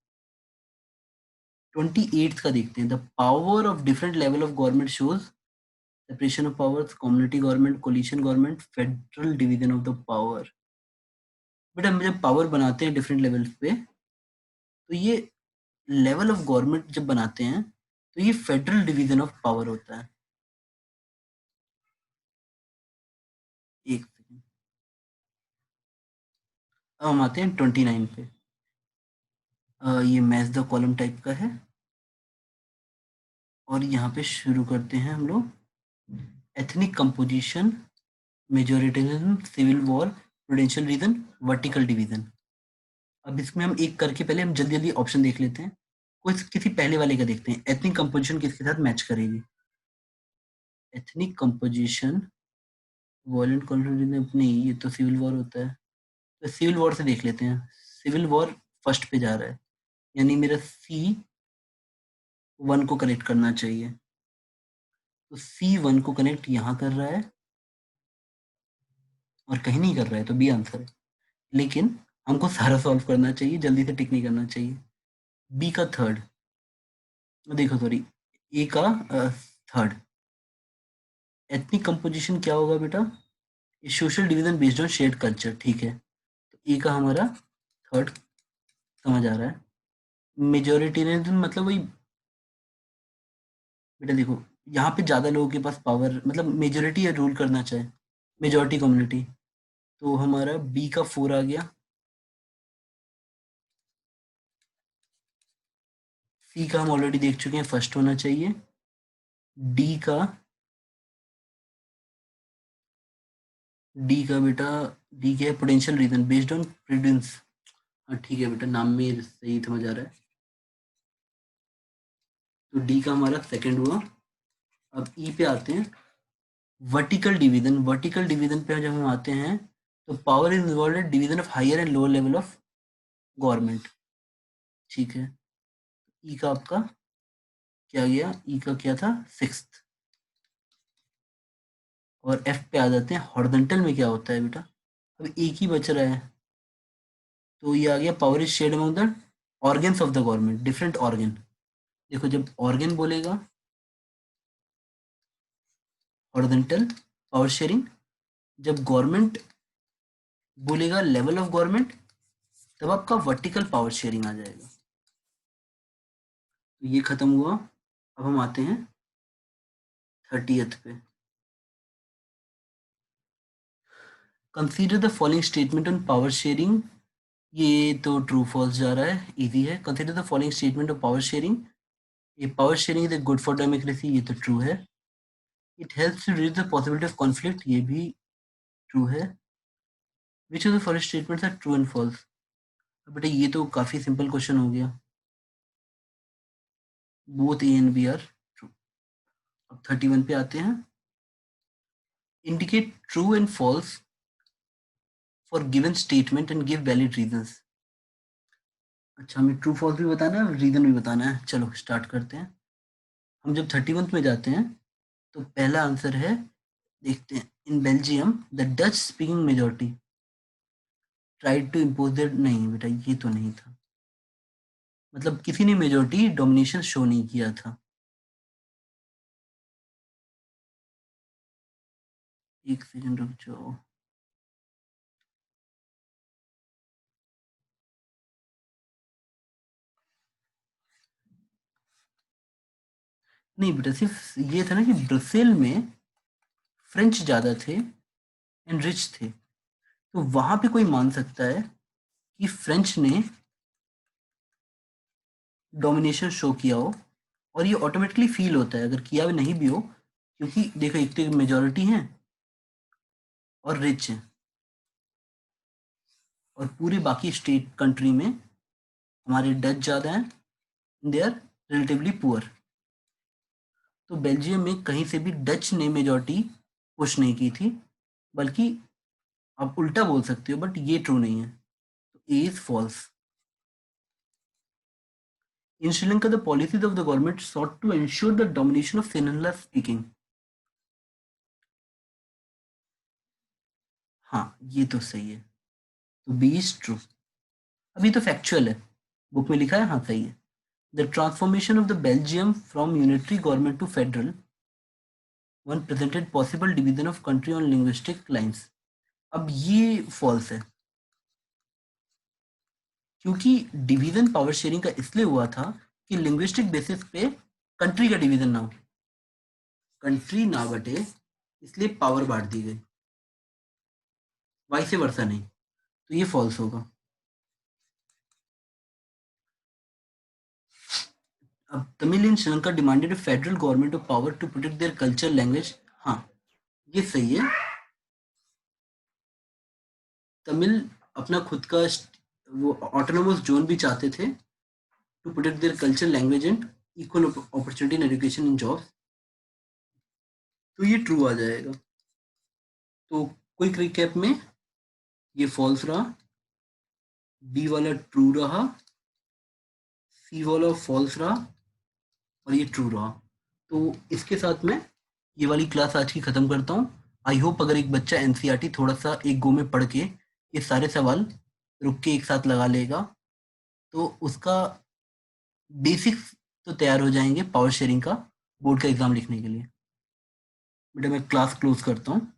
28th का देखते हैं। The power of different level of government shows separation of powers, community government, coalition government, federal division of the power. बेटा हम जब पावर बनाते हैं डिफरेंट लेवल्स पे, तो ये लेवल ऑफ गवर्नमेंट जब बनाते हैं तो ये फेडरल डिवीजन ऑफ पावर होता है। एक सेकेंड, अब हम आते हैं 29 पे। ये मैच द कॉलम टाइप का है, और यहाँ पे शुरू करते हैं हम लोग। Ethnic composition, majoritarianism, civil war, prudential reason, vertical division. अब इसमें हम एक करके पहले हम जल्दी जल्दी ऑप्शन देख लेते हैं। कोई किसी पहले वाले का देखते हैं, एथनिक कंपोजिशन किसके साथ मैच करेगी। एथनिक कंपोजिशन वॉलेंट कॉन्फ्लिक्ट, नहीं ये तो सिविल वॉर होता है, तो सिविल वॉर से देख लेते हैं। सिविल वॉर फर्स्ट पे जा रहा है, यानी मेरा C1 को कनेक्ट करना चाहिए, तो C1 को कनेक्ट यहाँ कर रहा है और कहीं नहीं कर रहा है, तो बी आंसर है। लेकिन हमको सारा सॉल्व करना चाहिए, जल्दी से टिक नहीं करना चाहिए। बी का थर्ड, देखो सॉरी, ए का थर्ड। एथनिक कंपोजिशन क्या होगा बेटा, social division based on shared culture, ठीक है। तो ए का हमारा थर्ड समझ आ रहा है। मेजोरिटेरियनिज्म मतलब वही, बेटा देखो यहाँ पे ज्यादा लोगों के पास पावर, मतलब मेजोरिटी रूल करना चाहे, मेजोरिटी कम्युनिटी, तो हमारा बी का 4 आ गया। सी का हम ऑलरेडी देख चुके हैं, फर्स्ट होना चाहिए। डी का, डी का बेटा, डी क्या है, potential region based on precedence. हाँ ठीक है बेटा, नाम में सही समझ आ रहा है। तो डी का हमारा सेकंड हुआ। अब ई पे आते हैं। वर्टिकल डिवीजन, वर्टिकल डिवीजन पे जब हम आते हैं, तो power is involve division of higher and lower level of government, ठीक है। ई का आपका क्या गया, ई का क्या था, सिक्स्थ। और एफ पे आ जाते हैं। हॉरिजॉन्टल में क्या होता है बेटा, अब एक ही बच रहा है, तो ये आ गया power is shared among the organs of the government, different organ. देखो जब ऑर्गन बोलेगा हॉरिजॉन्टल पावर शेयरिंग, जब गवर्नमेंट बोलेगा लेवल ऑफ गवर्नमेंट, तब आपका वर्टिकल पावर शेयरिंग आ जाएगा। तो ये खत्म हुआ। अब हम आते हैं 30th पे। Consider the following statement on power sharing, ये तो ट्रू फॉल्स जा रहा है, इजी है। Consider the following statement of power sharing, ये power sharing is good for democracy, ये तो ट्रू है। It helps to reduce the possibility of conflict, ये भी ट्रू है। Which of the following statements are true and false? बेटा ये तो काफी सिंपल क्वेश्चन हो गया। Both A and B are true. अब 31 पे आते हैं। Indicate true and false for given statement and give valid reasons. अच्छा, हमें ट्रू फॉल्स भी बताना है, रीजन भी बताना है। चलो स्टार्ट करते हैं। हम जब 31 में जाते हैं तो पहला आंसर है, देखते हैं, in Belgium the Dutch speaking majority tried to impose their, नहीं बेटा ये तो नहीं था, मतलब किसी ने मेजोरिटी डोमिनेशन शो नहीं किया था। एक सेकंड रुक जाओ। नहीं बेटा, सिर्फ ये था ना कि ब्रसेल में फ्रेंच ज्यादा थे एंड रिच थे, तो वहां पे कोई मान सकता है कि फ्रेंच ने डोमिनेशन शो किया हो, और ये ऑटोमेटिकली फील होता है अगर किया भी नहीं भी हो, क्योंकि देखो एक तो मेजोरिटी है और रिच है, और पूरे बाकी स्टेट कंट्री में हमारे डच ज़्यादा हैं, दे आर रिलेटिवली पुअर। तो बेल्जियम में कहीं से भी डच ने मेजोरिटी पुश नहीं की थी, बल्कि आप उल्टा बोल सकते हो, बट ये ट्रू नहीं है, तो A is false. In Sri Lanka the policies of the government sought to ensure the domination of Sinhala speaking। हाँ ये तो सही है, तो बी इज ट्रू। अभी तो फैक्चुअल है, बुक में लिखा है, हाँ सही है। The transformation of the Belgium from unitary government to federal one presented possible division of country on linguistic lines. अब ये फॉल्स है, क्योंकि डिवीजन पावर शेयरिंग का इसलिए हुआ था कि लिंग्विस्टिक बेसिस पे कंट्री का डिवीजन ना हो, कंट्री ना बटे, इसलिए पावर बांट दी गई, वाइस वर्सा नहीं, तो ये फॉल्स होगा। अब Tamil in Sri Lanka demanded federal government of power to protect their culture language, हाँ ये सही है। तमिल अपना खुद का वो ऑटोनोमस जोन भी चाहते थे to protect their culture language and equal opportunity in education in jobs, तो ये ट्रू आ जाएगा। तो क्विक रिकैप में ये फॉल्स रहा, बी वाला ट्रू रहा, सी वाला फॉल्स रहा, और ये ट्रू रहा। तो इसके साथ मैं ये वाली क्लास आज की ख़त्म करता हूँ। आई होप अगर एक बच्चा एनसीईआरटी थोड़ा सा एक गो में पढ़ के ये सारे सवाल रुक के एक साथ लगा लेगा, तो उसका बेसिक्स तो तैयार हो जाएंगे पावर शेयरिंग का बोर्ड का एग्ज़ाम लिखने के लिए। बेटा मैं क्लास क्लोज करता हूँ।